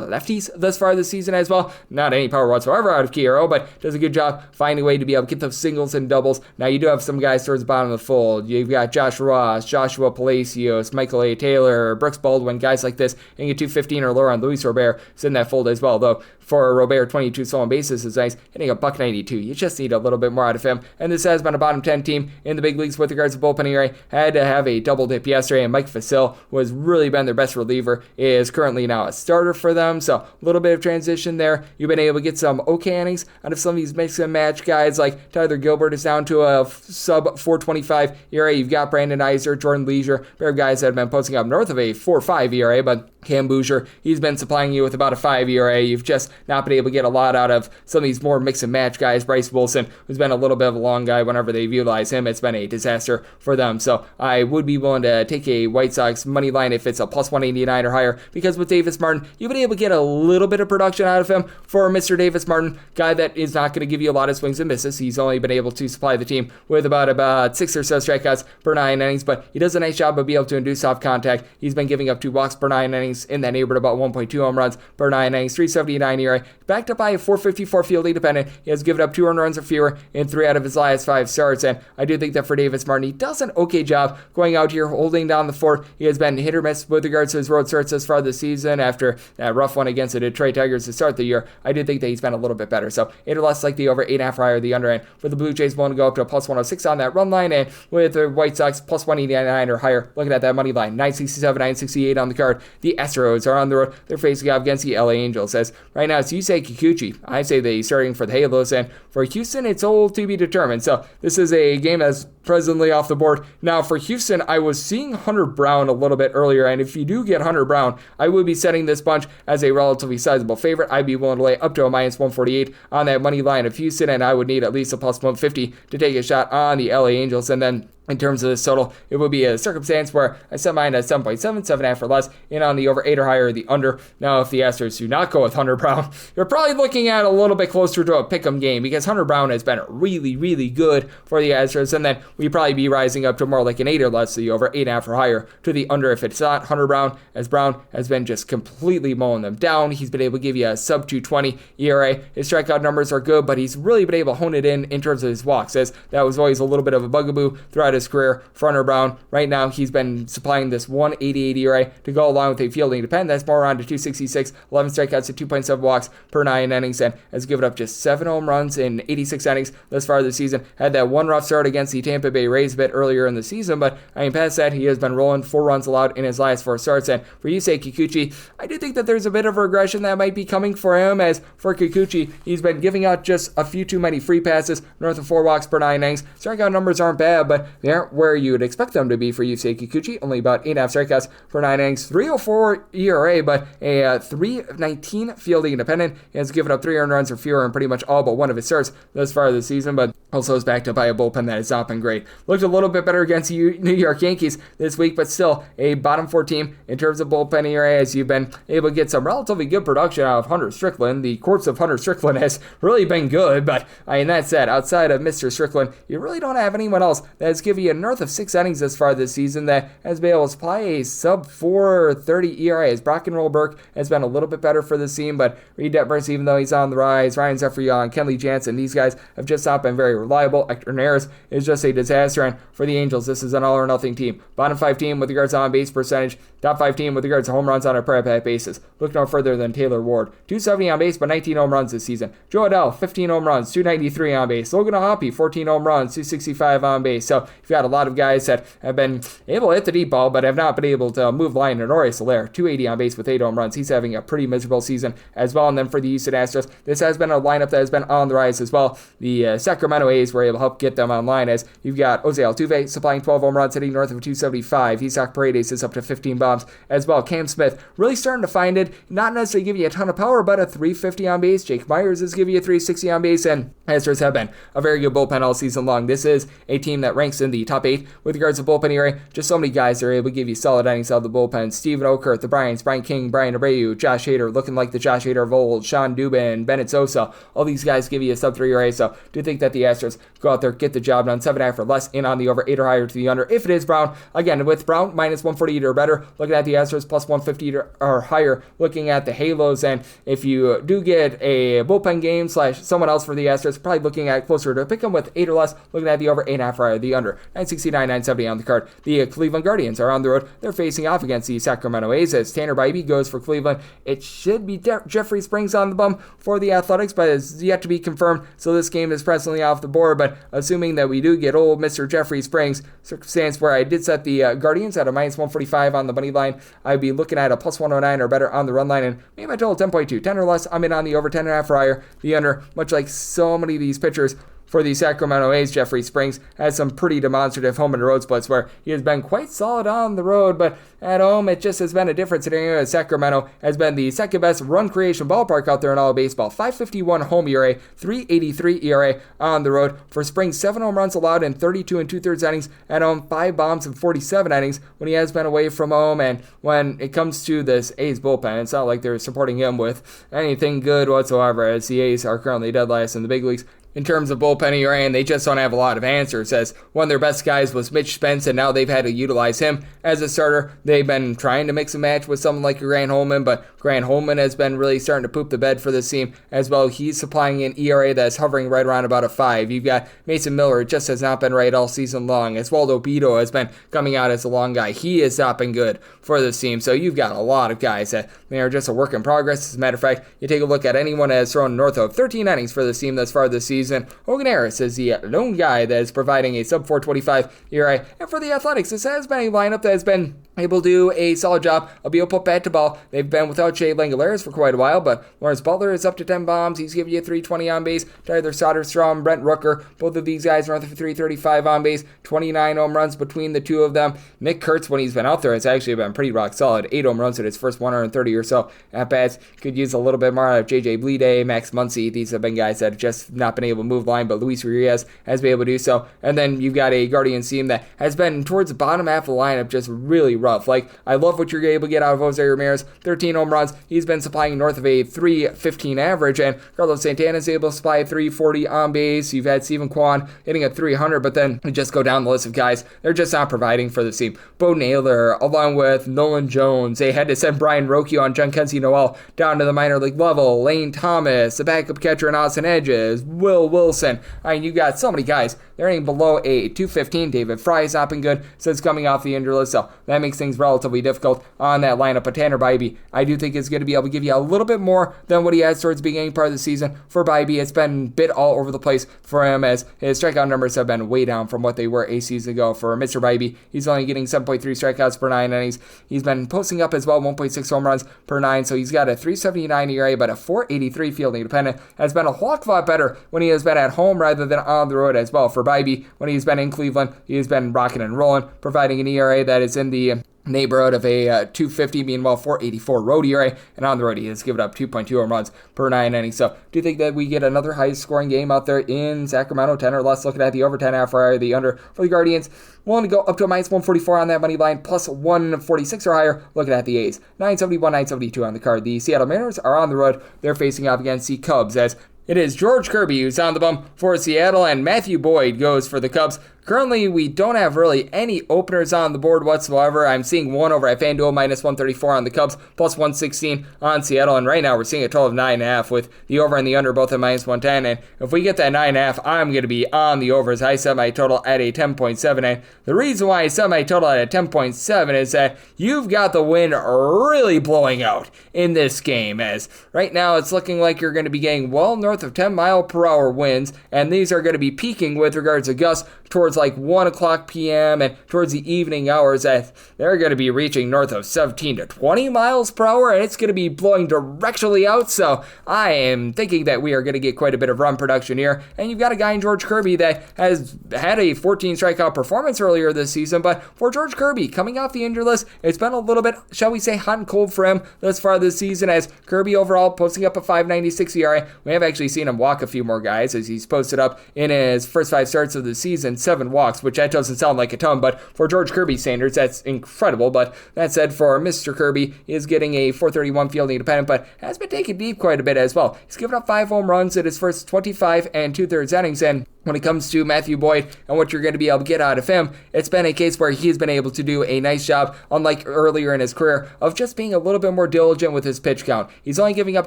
B: lefties thus far this season as well. Not any power whatsoever out of Quero, but does a good job finding a way to be able to get those singles and doubles. Now you do have some guys towards the bottom of the fold. You've got Josh Ross, Joshua Palacios, Michael A. Taylor, Brooks Baldwin, guys like this, and get 215 or lower on Luis Robert is in that fold as well, though for Robert, 22 stolen bases is nice, hitting a $192. You just need a little bit more out of him, and this has been a bottom 10 team in the big leagues with regards to bullpen ERA. Had to have a double dip yesterday, and Mike Facil, who has really been their best reliever, is currently now a starter for them, so a little bit of transition there. You've been able to get some okay innings out of some of these mix and match guys, like Tyler Gilbert is down to a sub 425 ERA. You've got Brandon Iser, Jordan Leisure, pair of guys that have been posting up north of a 4.5 ERA, but Cam Bouger, he's been supplying you with about a 5 ERA. You've just not been able to get a lot out of some of these more mix and match guys. Bryce Wilson, who's been a little bit of a long guy whenever they've utilized him, it's been a disaster for them. So I would be willing to take a White Sox money line if it's a plus 189 or higher, because with Davis Martin, you've been able to get a little bit of production out of him for Mr. Davis Martin, guy that is not going to give you a lot of swings and misses. He's only been able to supply the team with about 6 or so strikeouts per 9 innings, but he does a nice job of being able to induce off contact. He's been giving up 2 walks per 9 innings innings in that neighborhood, about 1.2 home runs per 9 innings, 3.79 ERA, backed up by a 4.54 fielding dependent. He has given up 2 earned runs or fewer in 3 out of his last 5 starts, and I do think that for Davis Martin, he does an okay job going out here, holding down the fort. He has been hit or miss with regards to his road starts thus far this season after that rough one against the Detroit Tigers to start the year. I do think that he's been a little bit better, so 8 or less like the over, 8.5 or higher the under, and for the Blue Jays, willing to go up to a plus 106 on that run line, and with the White Sox plus 189 or higher, looking at that money line, 967, 968 on the card. The Astros are on the road. They're facing off against the LA Angels, as right now it's Yusei Kikuchi. I say that he's starting for the Halos, and for Houston, it's all to be determined. So this is a game that's presently off the board. Now for Houston, I was seeing Hunter Brown a little bit earlier, and if you do get Hunter Brown, I would be setting this bunch as a relatively sizable favorite. I'd be willing to lay up to a minus 148 on that money line of Houston, and I would need at least a plus 150 to take a shot on the LA Angels. And then in terms of this total, it would be a circumstance where I set mine at 7.7, 7.5 or less, in on the over, 8 or higher, the under. Now, if the Astros do not go with Hunter Brown, you're probably looking at a little bit closer to a pick'em game, because Hunter Brown has been really, really good for the Astros, and then we'd probably be rising up to more like an 8 or less, the over, 8.5 or higher, to the under if it's not Hunter Brown, as Brown has been just completely mowing them down. He's been able to give you a sub 220 ERA. His strikeout numbers are good, but he's really been able to hone it in terms of his walks, as that was always a little bit of a bugaboo throughout his career for Hunter Brown. Right now, he's been supplying this 188 ERA to go along with a fielding dependent. That's more around to 266, 11 strikeouts to 2.7 walks per 9 innings, and has given up just 7 home runs in 86 innings thus far this season. Had that one rough start against the Tampa Bay Rays a bit earlier in the season, but past that, he has been rolling 4 runs allowed in his last 4 starts. And for Yusei Kikuchi, I do think that there's a bit of regression that might be coming for him, as for Kikuchi, he's been giving out just a few too many free passes, north of 4 walks per 9 innings. Strikeout numbers aren't bad, but they aren't where you would expect them to be for Yusei Kikuchi. Only about 8.5 strikeouts per 9 innings, 3.04 ERA, but a 3.19 fielding independent. He has given up 3 earned runs or fewer in pretty much all but one of his starts thus far this season, but also is backed up by a bullpen that has not been great. Looked a little bit better against the New York Yankees this week, but still a bottom 4 team in terms of bullpen ERA, as you've been able to get some relatively good production out of Hunter Strickland. The corpse of Hunter Strickland has really been good, but that said, outside of Mr. Strickland, you really don't have anyone else that has given you north of 6 innings thus far this season that has been able to supply a sub 4.30 ERA. As Brock and Roll Burke has been a little bit better for this team, but Reed Detmers, even though he's on the rise, Ryan Zephyr, Kenley Jansen, these guys have just not been very reliable. Hector Neris is just a disaster, and for the Angels, this is an all or nothing team. Bottom 5 team with regards to on base percentage, top 5 team with regards to home runs on a per at bat basis. Look no further than Taylor Ward, 270 on base, but 19 home runs this season. Joe Adell, 15 home runs, 293 on base. Logan O'Hoppe, 14 home runs, 265 on base. So you've got a lot of guys that have been able to hit the deep ball, but have not been able to move line. Honoré Soler, 280 on base with 8 home runs. He's having a pretty miserable season as well. And then for the Houston Astros, this has been a lineup that has been on the rise as well. The Sacramento A's were able to help get them online, as you've got Jose Altuve supplying 12 home runs, hitting north of 275. Isaac Paredes is up to 15 bombs as well. Cam Smith really starting to find it, not necessarily give you a ton of power, but a 350 on base. Jake Myers is giving you a 360 on base, and Astros have been a very good bullpen all season long. This is a team that ranks in the top 8 with regards to bullpen ERA. Just so many guys are able to give you solid innings out of the bullpen. Steven Okert, the Bryants, Brian King, Brian Abreu, Josh Hader, looking like the Josh Hader of old, Sean Dubin, Bennett Sosa. All these guys give you a sub 3 ERA, so do think that the Astros go out there, get the job done. 7.5 or less, in on the over, 8 or higher to the under. If it is Brown, again, with Brown, minus 148 or better, looking at the Astros, plus 150 or higher, looking at the Halos. And if you do get a bullpen game / someone else for the Astros, probably looking at closer to pick them with 8 or less, looking at the over, 8.5 or higher, the under. 969, 970 on the card. The Cleveland Guardians are on the road. They're facing off against the Sacramento A's, as Tanner Bybee goes for Cleveland. It should be Jeffrey Springs on the bum for the Athletics, but it's yet to be confirmed, so this game is presently off the board. But assuming that we do get old Mr. Jeffrey Springs, circumstance where I did set the Guardians at a minus 145 on the money line, I'd be looking at a plus 109 or better on the run line, and maybe my total 10.2, 10 or less. I'm in on the over, 10.5 or higher, the under. Much like so many of these pitchers for the Sacramento A's, Jeffrey Springs has some pretty demonstrative home and road splits where he has been quite solid on the road, but at home it just has been a different scenario, as Sacramento has been the second best run creation ballpark out there in all of baseball. 5.51 home ERA, 3.83 ERA on the road. For Springs, 7 home runs allowed in 32 2/3 innings at home, 5 bombs in 47 innings when he has been away from home. And when it comes to this A's bullpen, it's not like they're supporting him with anything good whatsoever, as the A's are currently dead last in the big leagues. in terms of bullpen ERA, and they just don't have a lot of answers, as one of their best guys was Mitch Spence, and now they've had to utilize him as a starter. They've been trying to mix and match with someone like Grant Holman, but Grant Holman has been really starting to poop the bed for this team as well. He's supplying an ERA that's hovering right around about a 5. You've got Mason Miller, it just has not been right all season long. Oswaldo Beto has been coming out as a long guy. He has not been good for this team, so you've got a lot of guys that they are just a work in progress. As a matter of fact, you take a look at anyone that has thrown north of 13 innings for this team thus far this season. Hogan Harris is the lone guy that is providing a sub 425 ERA. And for the Athletics, this has been a lineup that has been able to do a solid job of being able to put bat to ball. They've been without Shea Langolaris for quite a while, but Lawrence Butler is up to 10 bombs. He's giving you 320 on base. Tyler Soderstrom, Brent Rooker, both of these guys north of 335 on base. 29 home runs between the two of them. Nick Kurtz, when he's been out there, has actually been pretty rock solid. 8 home runs in his first 130 or so at bats. Could use a little bit more out of JJ Bleday, Max Muncy. These have been guys that have just not been able to move the line, but Luis Urias has been able to do so. And then you've got a Guardians team that has been towards the bottom half of the lineup, just really rough. Like, I love what you're able to get out of Jose Ramirez. 13 home runs. He's been supplying north of a 315 average, and Carlos Santana is able to supply a 340 on base. You've had Stephen Kwan hitting a 300, but then you just go down the list of guys. They're just not providing for the team. Bo Naylor, along with Nolan Jones. They had to send Brian Rocchio on Giancarlo Noel down to the minor league level. Lane Thomas, the backup catcher in Austin Hedges. Will Wilson. I mean, you got so many guys. They're hitting below a 215. David Fry has not been good since coming off the injury list, so that makes things relatively difficult on that lineup. But Tanner Bybee, I do think is going to be able to give you a little bit more than what he has towards the beginning part of the season. For Bybee, it's been a bit all over the place for him, as his strikeout numbers have been way down from what they were a season ago. For Mr. Bybee, he's only getting 7.3 strikeouts per 9 innings. He's been posting up as well 1.6 home runs per 9, so he's got a 379 ERA, but a 483 fielding dependent. Has been a lot better when he has been at home rather than on the road as well. For Bybee, when he's been in Cleveland, he has been rocking and rolling, providing an ERA that is in the neighborhood of a 250, meanwhile 484 road ERA, and on the road he has given up 2.2 home runs per 9 innings. So do you think that we get another high scoring game out there in Sacramento, 10 or less? Looking at the over 10.5 or the under for the Guardians. Willing to go up to a minus 144 on that money line, plus 146 or higher. Looking at the A's, 971, 972 on the card. The Seattle Mariners are on the road. They're facing off against the Cubs, as it is George Kirby who's on the bump for Seattle, and Matthew Boyd goes for the Cubs. Currently, we don't have really any openers on the board whatsoever. I'm seeing one over at FanDuel, minus 134 on the Cubs, plus 116 on Seattle. And right now, we're seeing a total of 9.5 with the over and the under both at minus 110. And if we get that 9.5, I'm going to be on the overs. I set my total at a 10.7. And the reason why I set my total at a 10.7 is that you've got the wind really blowing out in this game, as right now it's looking like you're going to be getting well north of 10 mile per hour winds. And these are going to be peaking with regards to gusts towards like 1 o'clock p.m. and towards the evening hours, that they're going to be reaching north of 17 to 20 miles per hour, and it's going to be blowing directionally out. So I am thinking that we are going to get quite a bit of run production here. And you've got a guy in George Kirby that has had a 14 strikeout performance earlier this season, but for George Kirby, coming off the injury list, it's been a little bit, shall we say, hot and cold for him thus far this season, as Kirby overall posting up a 5.96 ERA. We have actually seen him walk a few more guys, as he's posted up in his first 5 starts of the season 7 walks, which that doesn't sound like a ton, but for George Kirby standards, that's incredible. But that said, for Mr. Kirby, he is getting a 431 fielding dependent, but has been taken deep quite a bit as well. He's given up 5 home runs in his first 25 and 2/3 innings, and when it comes to Matthew Boyd and what you're going to be able to get out of him, it's been a case where he's been able to do a nice job, unlike earlier in his career, of just being a little bit more diligent with his pitch count. He's only giving up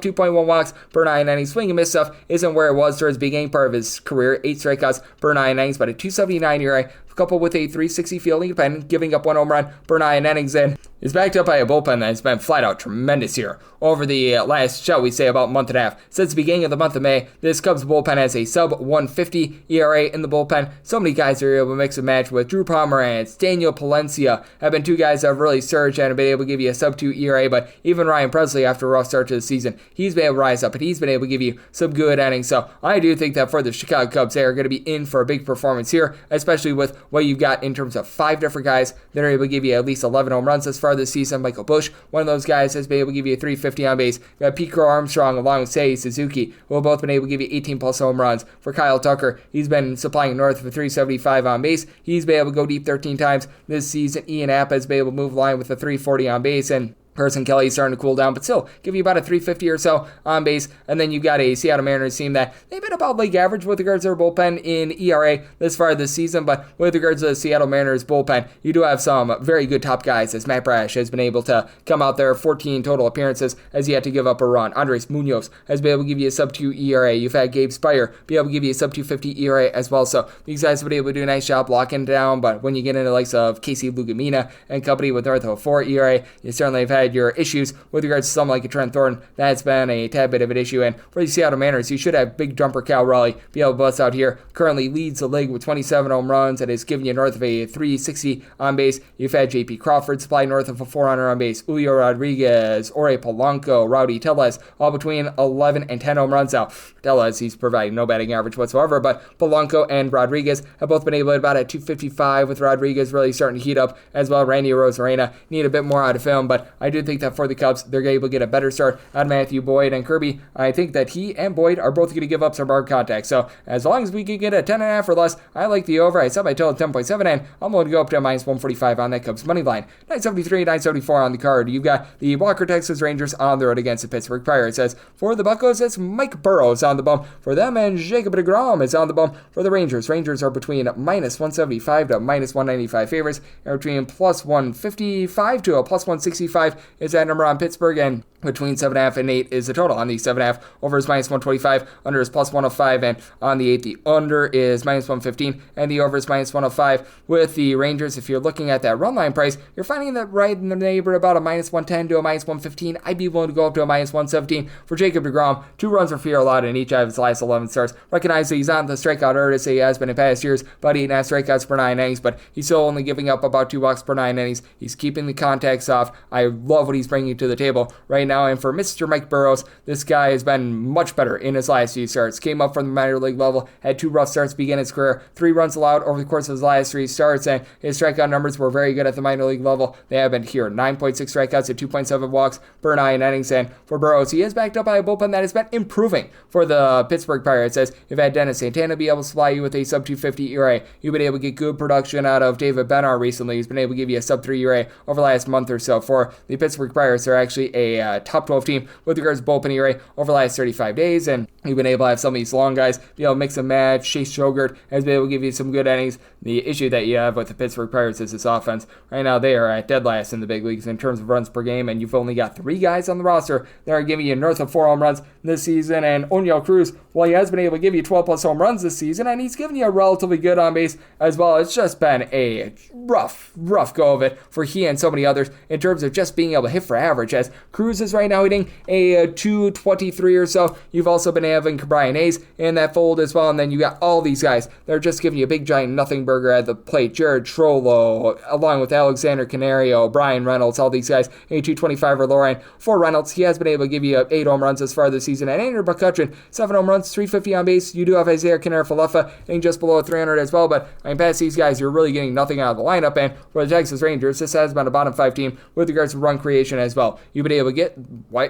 B: 2.1 walks per 9 innings. Swing and miss stuff isn't where it was towards the beginning part of his career, 8 strikeouts per 9 innings, but a 279 ERA, coupled with a 360 fielding dependent, giving up 1 home run per 9 innings, and is backed up by a bullpen that has been flat out tremendous here over the last, shall we say, about month and a half. Since the beginning of the month of May, this Cubs bullpen has a sub 150 ERA in the bullpen. So many guys are able to mix and match with Drew Pomeranz, Daniel Palencia have been 2 guys that have really surged and have been able to give you a sub 2 ERA, but even Ryan Presley, after a rough start to the season, he's been able to rise up and he's been able to give you some good innings. So I do think that for the Chicago Cubs, they are going to be in for a big performance here, especially with what you've got in terms of 5 different guys that are able to give you at least 11 home runs as far this season. Michael Busch, one of those guys, has been able to give you a 350 on base. You got Pete Crow Armstrong along with Seiya Suzuki, who have both been able to give you 18 plus home runs. For Kyle Tucker, he's been supplying north of a 375 on base. He's been able to go deep 13 times this season. Ian Appa has been able to move line with a 340 on base, and Person Kelly starting to cool down, but still give you about a 350 or so on base. And then you've got a Seattle Mariners team that they've been about league average with regards to their bullpen in ERA this far this season, but with regards to the Seattle Mariners bullpen, you do have some very good top guys, as Matt Brash has been able to come out there, 14 total appearances, has yet to give up a run. Andres Munoz has been able to give you a sub-2 ERA. You've had Gabe Spire be able to give you a sub-250 ERA as well, so these guys have been able to do a nice job locking down, but when you get into the likes of Casey Lugumina and company with north of a 4 ERA, you certainly have had your issues with regards to someone like a Trent Thornton. That's been a tad bit of an issue, and for the Seattle Mariners, you should have big jumper Cal Raleigh be able to bust out here. Currently leads the league with 27 home runs and is giving you north of a 360 on base. You've had J.P. Crawford supply north of a 400 on base. Julio Rodriguez, Ore Polanco, Rowdy Tellez, all between 11 and 10 home runs. Now, Tellez, he's providing no batting average whatsoever, but Polanco and Rodriguez have both been able to hit about at 255, with Rodriguez really starting to heat up as well. Randy Arozarena need a bit more out of him, but I do think that for the Cubs, they're able to get a better start out of Matthew Boyd and Kirby. I think that he and Boyd are both going to give up some hard contact, so as long as we can get a 10.5 or less, I like the over. I set my total at 10.7, and I'm going to go up to a minus 145 on that Cubs money line. 973, 974 on the card. You've got the Walker Texas Rangers on the road against the Pittsburgh Pirates. As for the Buccos, it's Mike Burrows on the bump for them, and Jacob deGrom is on the bump for the Rangers. Rangers are between minus 175 to minus 195 favorites, and between plus 155 to a plus 165 is that number on Pittsburgh, and between 7.5 and 8 is the total. On the 7.5, over is minus 125, under is plus 105, and on the 8, the under is minus 115, and the over is minus 105. With the Rangers, if you're looking at that run line price, you're finding that right in the neighborhood about a minus 110 to a minus 115. I'd be willing to go up to a minus 117 for Jacob deGrom. 2 runs for fear allowed in each of his last 11 starts. Recognize that he's not the strikeout artist he has been in past years, about 8.5 strikeouts per 9 innings, but he's still only giving up about 2 walks per 9 innings. He's keeping the contacts off. I love what he's bringing to the table right now, and for Mr. Mike Burrows, this guy has been much better in his last few starts. Came up from the minor league level, had 2 rough starts to begin his career, 3 runs allowed over the course of his last 3 starts, and his strikeout numbers were very good at the minor league level. They have been here, 9.6 strikeouts and 2.7 walks per 9 innings, and for Burrows, he is backed up by a bullpen that has been improving for the Pittsburgh Pirates, as you've had Dennis Santana be able to supply you with a sub-250 ERA. You've been able to get good production out of David Bednar recently. He's been able to give you a sub-3 ERA over the last month or so. For the Pittsburgh Pirates, they're actually a top 12 team with regards to bullpen ERA over the last 35 days, and you've been able to have some of these long guys be able to mix and match. Chase Shogert has been able to give you some good innings. The issue that you have with the Pittsburgh Pirates is this offense. Right now, they are at dead last in the big leagues in terms of runs per game, and you've only got 3 guys on the roster that are giving you north of 4 home runs this season, and Oneil Cruz, well, he has been able to give you 12 plus home runs this season, and he's given you a relatively good on base as well. It's just been a rough go of it for he and so many others in terms of just being able to hit for average, as Cruz is right now hitting a 223 or so. You've also been having Brian Hayes in that fold as well, and then you got all these guys that are just giving you a big giant nothing burger at the plate. Jared Trollo, along with Alexander Canario, Brian Reynolds, all these guys a 225 or lower. And for Reynolds, he has been able to give you 8 home runs as far this season, and Andrew McCutcheon, 7 home runs, 350 on base. You do have Isaiah Kiner-Falefa hitting just below 300 as well, but I mean, past these guys, you're really getting nothing out of the lineup. And for the Texas Rangers, this has been a bottom 5 team with regards to run creation as well. You've been able to get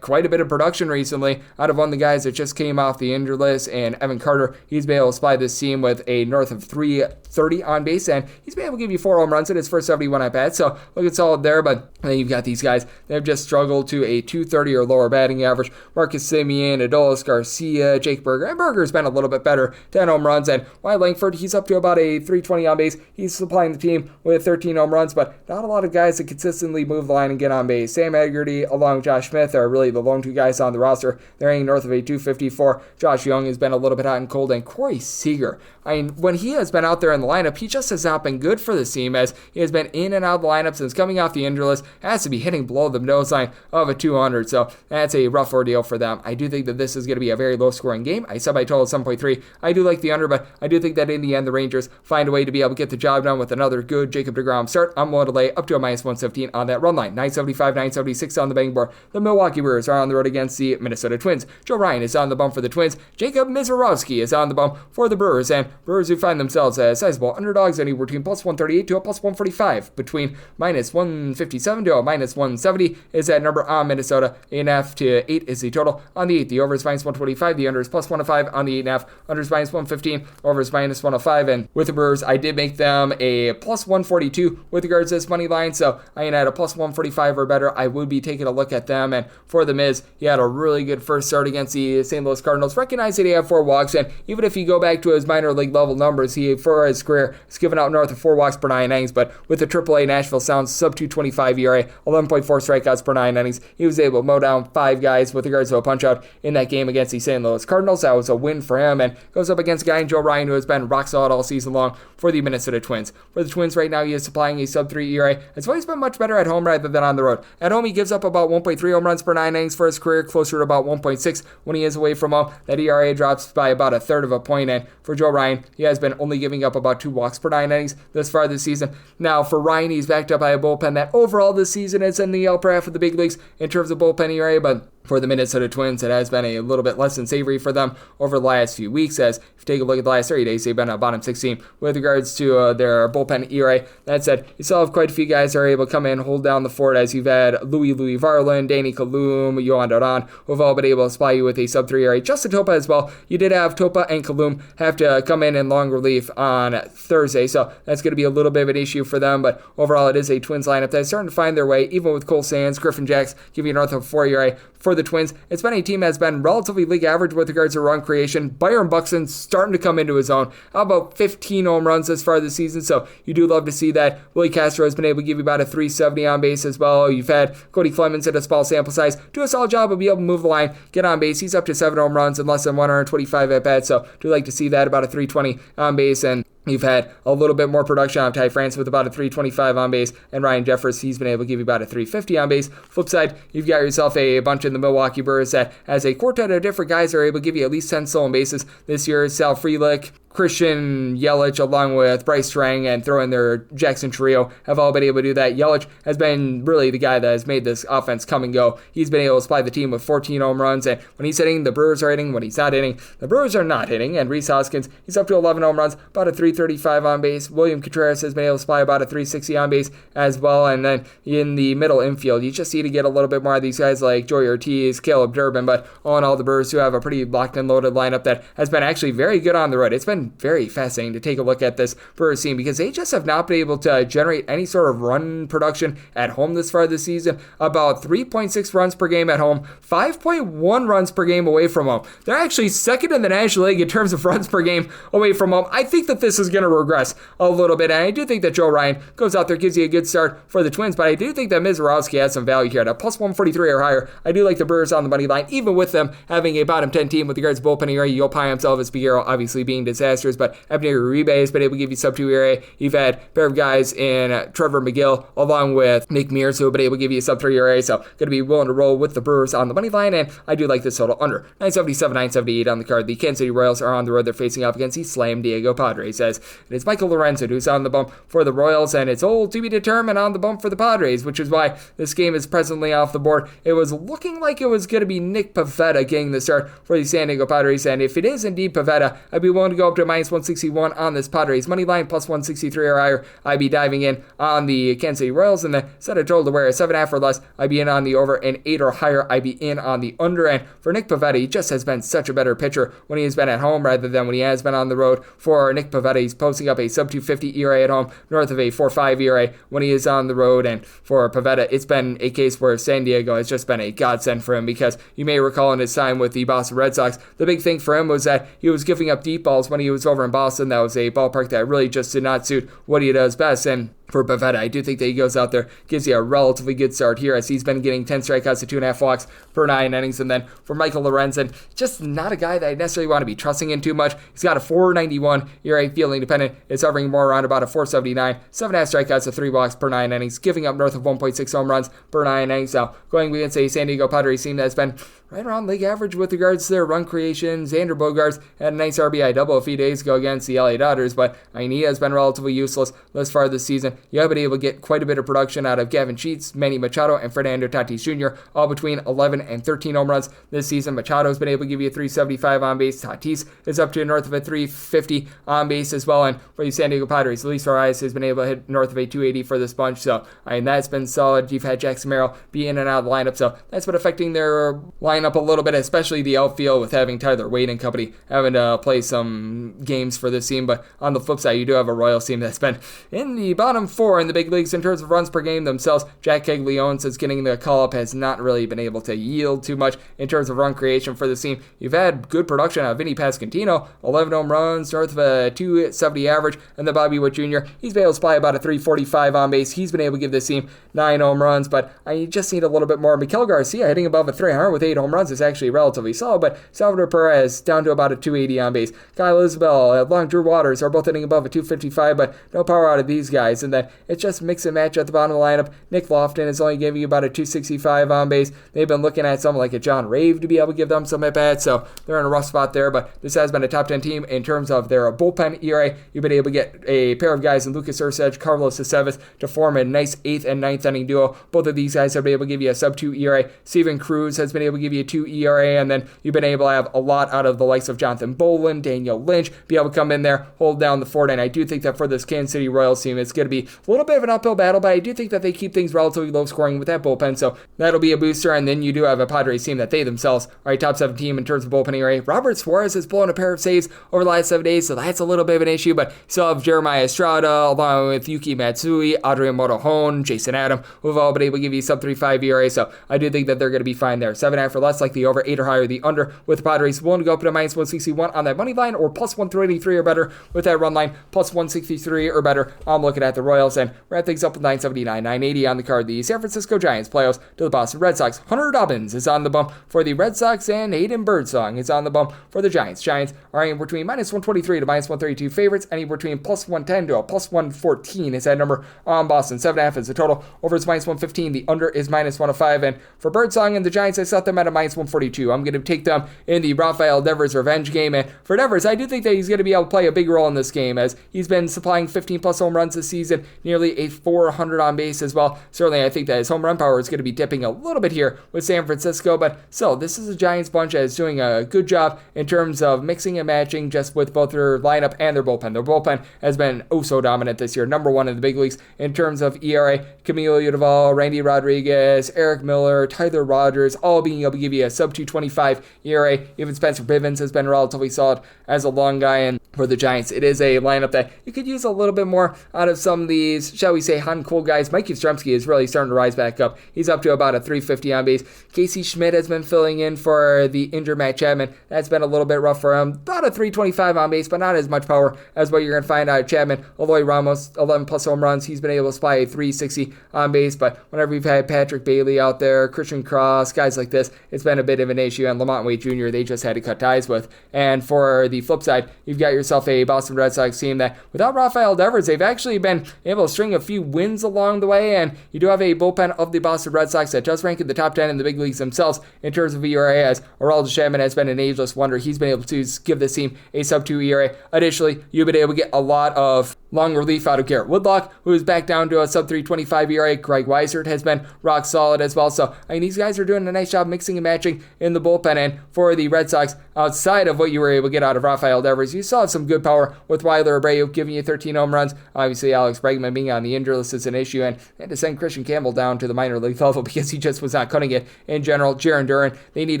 B: quite a bit of production recently out of one of the guys that just came off the injured list, and Evan Carter. He's been able to supply this team with a north of 330 on base, and he's been able to give you 4 home runs in his first 71 at bats, so looking solid there. But then you've got these guys that have just struggled to a 230 or lower batting average. Marcus Semien, Adolis Garcia, Jake Berger, and Berger's been a little bit better, 10 home runs, and Wyatt Langford, he's up to about a 320 on base. He's supplying the team with 13 home runs, but not a lot of guys that consistently move the line and get on base. Sam Haggerty along with Josh Smith are really the lone 2 guys on the roster. They're hitting north of a 254. Josh Young has been a little bit hot and cold, and Corey Seager, I mean, when he has been out there in the lineup, he just has not been good for this team, as he has been in and out of the lineup since coming off the injury list, has to be hitting below the nose line of a 200, so that's a rough ordeal for them. I do think that this is going to be a very low-scoring game. I said my total 7.3. I do like the under, but I do think that in the end, the Rangers find a way to be able to get the job done with another good Jacob deGrom start. I'm willing to lay up to a minus 117 on that run line. 975, 976 on the betting board. The The Milwaukee Brewers are on the road against the Minnesota Twins. Joe Ryan is on the bump for the Twins. Jacob Mizorowski is on the bump for the Brewers, and Brewers who find themselves as sizable underdogs anywhere between plus 138 to a plus 145, between minus 157 to a minus 170 is that number on Minnesota. 8.5 to 8 is the total on the 8. The over is minus 125, the under is plus 105 on the 8.5, under is minus 115, over is minus 105, and with the Brewers, I did make them a plus 142 with regards to this money line, so I ain't at a plus 145 or better. I would be taking a look at them, and for the Miz, he had a really good first start against the St. Louis Cardinals. Recognize that he had 4 walks, and even if you go back to his minor league level numbers, he, for his career, has given out north of 4 walks per 9 innings, but with the AAA Nashville Sounds sub 225 ERA, 11.4 strikeouts per 9 innings, he was able to mow down 5 guys with regards to a punch-out in that game against the St. Louis Cardinals. That was a win for him, and goes up against a guy in Joe Ryan who has been rock solid all season long for the Minnesota Twins. For the Twins right now, he is supplying a sub 3 ERA. It's always been much better at home rather than on the road. At home, he gives up about 1.3 home runs per 9 innings for his career, closer to about 1.6 when he is away from home. That ERA drops by about a third of a point, and for Joe Ryan, he has been only giving up about 2 walks per 9 innings thus far this season. Now, for Ryan, he's backed up by a bullpen that overall this season is in the upper half of the big leagues in terms of bullpen ERA, but for the Minnesota Twins, it has been a little bit less than savory for them over the last few weeks, as if you take a look at the last 30 days, they've been at bottom 16 with regards to their bullpen ERA. That said, you still have quite a few guys that are able to come in and hold down the fort, as you've had Louis Varland, Danny Kalum, Yohan Duran, who have all been able to supply you with a sub 3 ERA. Justin Topa as well. You did have Topa and Kalum have to come in long relief on Thursday, so that's going to be a little bit of an issue for them, but overall it is a Twins lineup that's starting to find their way, even with Cole Sands, Griffin Jacks giving you north of 4 ERA. For the Twins, it's been a team that's been relatively league average with regards to run creation. Byron Buxton's starting to come into his own. How about 15 home runs as far this season? So you do love to see that. Willie Castro has been able to give you about a 370 on base as well. You've had Cody Clemens at a small sample size do a solid job of being able to move the line, get on base. He's up to 7 home runs and less than 125 at bats. So do like to see that, about a 320 on base. And you've had a little bit more production on Ty France with about a 325 on base, and Ryan Jeffers, he's been able to give you about a 350 on base. Flip side, you've got yourself a bunch in the Milwaukee Brewers that, as a quartet of different guys, are able to give you at least 10 stolen bases this year. Sal Frelick, Christian Yelich, along with Bryce Strang, and throw in their Jackson trio, have all been able to do that. Yelich has been really the guy that has made this offense come and go. He's been able to supply the team with 14 home runs, and when he's hitting, the Brewers are hitting. When he's not hitting, the Brewers are not hitting. And Rhys Hoskins, he's up to 11 home runs, about a 335 on base. William Contreras has been able to supply about a 360 on base as well. And then in the middle infield, you just need to get a little bit more of these guys like Joey Ortiz, Caleb Durbin, but all in all, the Brewers do have a pretty locked and loaded lineup that has been actually very good on the road. It's been very fascinating to take a look at this Brewers team because they just have not been able to generate any sort of run production at home this far this season. About 3.6 runs per game at home, 5.1 runs per game away from home. They're actually second in the National League in terms of runs per game away from home. I think that this is going to regress a little bit, and I do think that Joe Ryan goes out there, gives you a good start for the Twins, but I do think that Mizorowski has some value here at a plus 143 or higher. I do like the Brewers on the money line, even with them having a bottom 10 team with regards to bullpen ERA. Yopai himself, Espiguero obviously being disastrous, but Ebner Uribe has been able to give you sub 2 ERA. You've had a pair of guys in Trevor McGill along with Nick Mears who have been able to give you sub 3 ERA, so going to be willing to roll with the Brewers on the money line, and I do like this total under 977, 978 on the card. The Kansas City Royals are on the road. They're facing up against the Slam Diego Padres, as it is Michael Lorenzen who's on the bump for the Royals, and it's all to be determined on the bump for the Padres, which is why this game is presently off the board. It was looking like it was going to be Nick Pivetta getting the start for the San Diego Padres, and if it is indeed Pivetta, I'd be willing to go up to minus 161 on this Padres money line, plus 163 or higher. I'd be diving in on the Kansas City Royals, and the set a total to where a 7.5 or less, I'd be in on the over, and 8 or higher, I'd be in on the under. And for Nick Pivetta, he just has been such a better pitcher when he has been at home rather than when he has been on the road. For Nick Pivetta, he's posting up a sub 250 ERA at home, north of a 4.5 ERA when he is on the road. And for Pivetta, it's been a case where San Diego has just been a godsend for him, because you may recall in his time with the Boston Red Sox, the big thing for him was that he was giving up deep balls when he was over in Boston. That was a ballpark that really just did not suit what he does best. And for Pivetta, I do think that he goes out there, gives you a relatively good start here, as he's been getting 10 strikeouts to 2.5 walks per 9 innings. And then for Michael Lorenzen, just not a guy that I necessarily want to be trusting in too much. He's got a 4.91 ERA, fielding dependent. It's hovering more around about a 4.79, 7.5 strikeouts to 3 walks per 9 innings, giving up north of 1.6 home runs per 9 innings. So going against a San Diego Padres team that's been right around league average with regards to their run creation. Xander Bogaerts had a nice RBI double a few days ago against the LA Dodgers, but he has been relatively useless thus far this season. you have been able to get quite a bit of production out of Gavin Sheets, Manny Machado, and Fernando Tatis Jr., all between 11 and 13 home runs this season. Machado's been able to give you a 375 on base. Tatis is up to north of a 350 on base as well. And for the San Diego Padres, Luis Arias has been able to hit north of a 280 for this bunch. So, that's been solid. You've had Jackson Merrill be in and out of the lineup. So, that's been affecting their lineup a little bit, especially the outfield with having Tyler Wade and company having to play some games for this team. But on the flip side, you do have a Royals team that's been in the bottom 4 in the big leagues in terms of runs per game themselves. Jack Caglione, since getting the call-up, has not really been able to yield too much in terms of run creation for this team. You've had good production out of Vinny Pasquantino, 11 home runs, north of a 270 average, and then Bobby Witt Jr., he's been able to supply about a 345 on base. He's been able to give this team 9 home runs, but I just need a little bit more. Miguel Garcia hitting above a 300 with 8 home runs is actually relatively solid, but Salvador Perez down to about a 280 on base. Kyle Isabel, Long Drew Waters are both hitting above a 255, but no power out of these guys. And then it's just mix and match at the bottom of the lineup. Nick Lofton is only giving you about a 265 on base. They've been looking at someone like a John Rave to be able to give them some at-bats, so they're in a rough spot there, but this has been a top 10 team in terms of their bullpen ERA. You've been able to get a pair of guys in Lucas Erceg, Carlos Estevez to form a nice 8th and 9th inning duo. Both of these guys have been able to give you a sub-2 ERA. Steven Cruz has been able to give you a 2 ERA, and then you've been able to have a lot out of the likes of Jonathan Bolin, Daniel Lynch, be able to come in there, hold down the fort, and I do think that for this Kansas City Royals team, it's going to be a little bit of an uphill battle, but I do think that they keep things relatively low scoring with that bullpen, so that'll be a booster. And then you do have a Padres team that they themselves are a top 7 team in terms of bullpen ERA. Robert Suarez has blown a pair of saves over the last 7 days, so that's a little bit of an issue, but you still have Jeremiah Estrada, along with Yuki Matsui, Adrian Motohone, Jason Adam, who've all been able to give you sub 3.5 ERA, so I do think that they're going to be fine there. 7.5 or less, like the over, 8 or higher, the under, with the Padres willing to go up to minus 161 on that money line, or plus 133 or better with that run line, plus 163 or better. I'm looking at the Royals, and wrap things up with 979, 980 on the card. The San Francisco Giants playoffs to the Boston Red Sox. Hunter Dobbins is on the bump for the Red Sox, and Hayden Birdsong is on the bump for the Giants. Giants are anywhere between minus 123 to minus 132 favorites, anywhere between plus 110 to a plus 114 is that number on Boston. 7.5 is the total. Over is minus 115. The under is minus 105. And for Birdsong and the Giants, I set them at a minus 142. I'm going to take them in the Rafael Devers revenge game. And for Devers, I do think that he's going to be able to play a big role in this game, as he's been supplying 15 plus home runs this season, nearly a 400 on base as well. Certainly, I think that his home run power is going to be dipping a little bit here with San Francisco, but still, this is a Giants bunch that is doing a good job in terms of mixing and matching just with both their lineup and their bullpen. Their bullpen has been oh so dominant this year, number 1 in the big leagues in terms of ERA. Camilo Udval, Randy Rodriguez, Eric Miller, Tyler Rogers, all being able to give you a sub 225 ERA. Even Spencer Bivens has been relatively solid as a long guy, and for the Giants, it is a lineup that you could use a little bit more out of some of these, shall we say, hot and cold guys. Mike Yastrzemski is really starting to rise back up. He's up to about a 350 on base. Casey Schmidt has been filling in for the injured Matt Chapman. That's been a little bit rough for him. About a 325 on base, but not as much power as what you're going to find out of Chapman. Eloy Ramos, 11 plus home runs. He's been able to supply a 360 on base, but whenever you've had Patrick Bailey out there, Christian Cross, guys like this, it's been a bit of an issue. And Lamont Wade Jr., they just had to cut ties with. And for the flip side, you've got yourself a Boston Red Sox team that, without Rafael Devers, they've actually been able to string a few wins along the way, and you do have a bullpen of the Boston Red Sox that does rank in the top 10 in the big leagues themselves in terms of ERA, as Aroldis Chapman has been an ageless wonder. He's been able to give this team a sub-2 ERA. Additionally, you've been able to get a lot of long relief out of Garrett Woodlock, who is back down to a sub-325 ERA. Greg Weissert has been rock solid as well. So, I mean, these guys are doing a nice job mixing and matching in the bullpen. And for the Red Sox, outside of what you were able to get out of Rafael Devers, you still have some good power with Wilder Abreu giving you 13 home runs. Obviously, Alex Bregman being on the injury list is an issue, and to send Christian Campbell down to the minor league level because he just was not cutting it in general. Jaron Duran, they need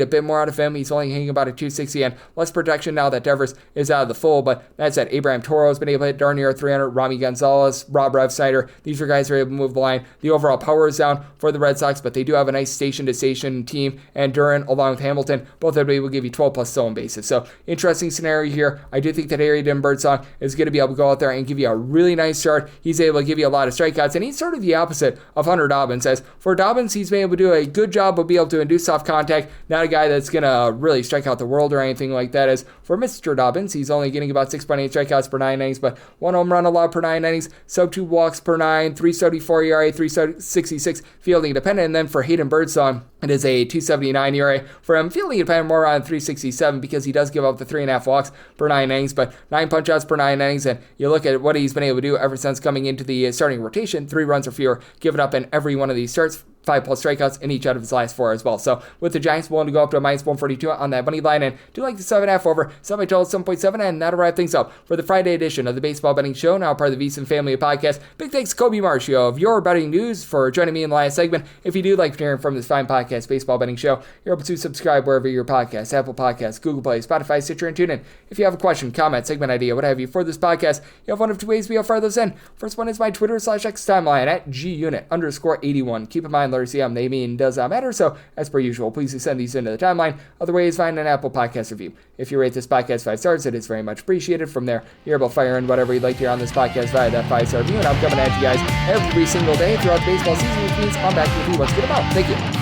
B: a bit more out of him. He's only hitting about a 260 and less protection now that Devers is out of the fold. But that said, Abraham Toro has been able to hit darn near 300. Rami Gonzalez, Rob Refsnyder, these are guys who are able to move the line. The overall power is down for the Red Sox, but they do have a nice station-to-station team, and Duran, along with Hamilton, both of them will give you 12 plus stolen bases. So, interesting scenario here. I do think that Hayden Birdsong is going to be able to go out there and give you a really nice start. He's able to give you a lot of strikeouts, and he's sort of the opposite of Hunter Dobbins. As for Dobbins, he's been able to do a good job of being able to induce soft contact, not a guy that's going to really strike out the world or anything like that. As for Mr. Dobbins, he's only getting about 6.8 strikeouts per 9 innings, but 1 home run, allowed per 9 innings, sub 2 walks per 9, 3.74 ERA, 3.66 fielding dependent. And then for Hayden Birdsong, it is a 2.79 ERA. For him, fielding dependent more on 3.67 because he does give up the 3.5 walks per 9 innings, but 9 punch-outs per 9 innings. And you look at what he's been able to do ever since coming into the starting rotation, 3 runs or fewer given up in every one of these starts. 5+ strikeouts in each out of his last 4 as well. So with the Giants willing to go up to a -142 on that money line, and do like the 7.5 over, semi total 7.7, and that'll wrap things up for the Friday edition of the Baseball Betting Show, now part of the VSiN family of podcasts. Big thanks to Colby Marchio of Your Betting News for joining me in the last segment. If you do like hearing from this fine podcast, Baseball Betting Show, you're able to subscribe wherever your podcasts, Apple Podcasts, Google Play, Spotify, Stitcher, and TuneIn. If you have a question, comment, segment idea, what have you for this podcast, you have one of 2 ways we'll fire those in. First one is my Twitter/X timeline at @GUnit_81. Keep in mind, letters CM, they mean does not matter, so as per usual, please send these into the timeline. Other ways, find an Apple Podcast review. If you rate this podcast 5 stars, it is very much appreciated. From there, you're able to fire in whatever you'd like to hear on this podcast via that 5-star review, and I'm coming at you guys every single day throughout the baseball season, which means I'm back with you. What's good about? Thank you.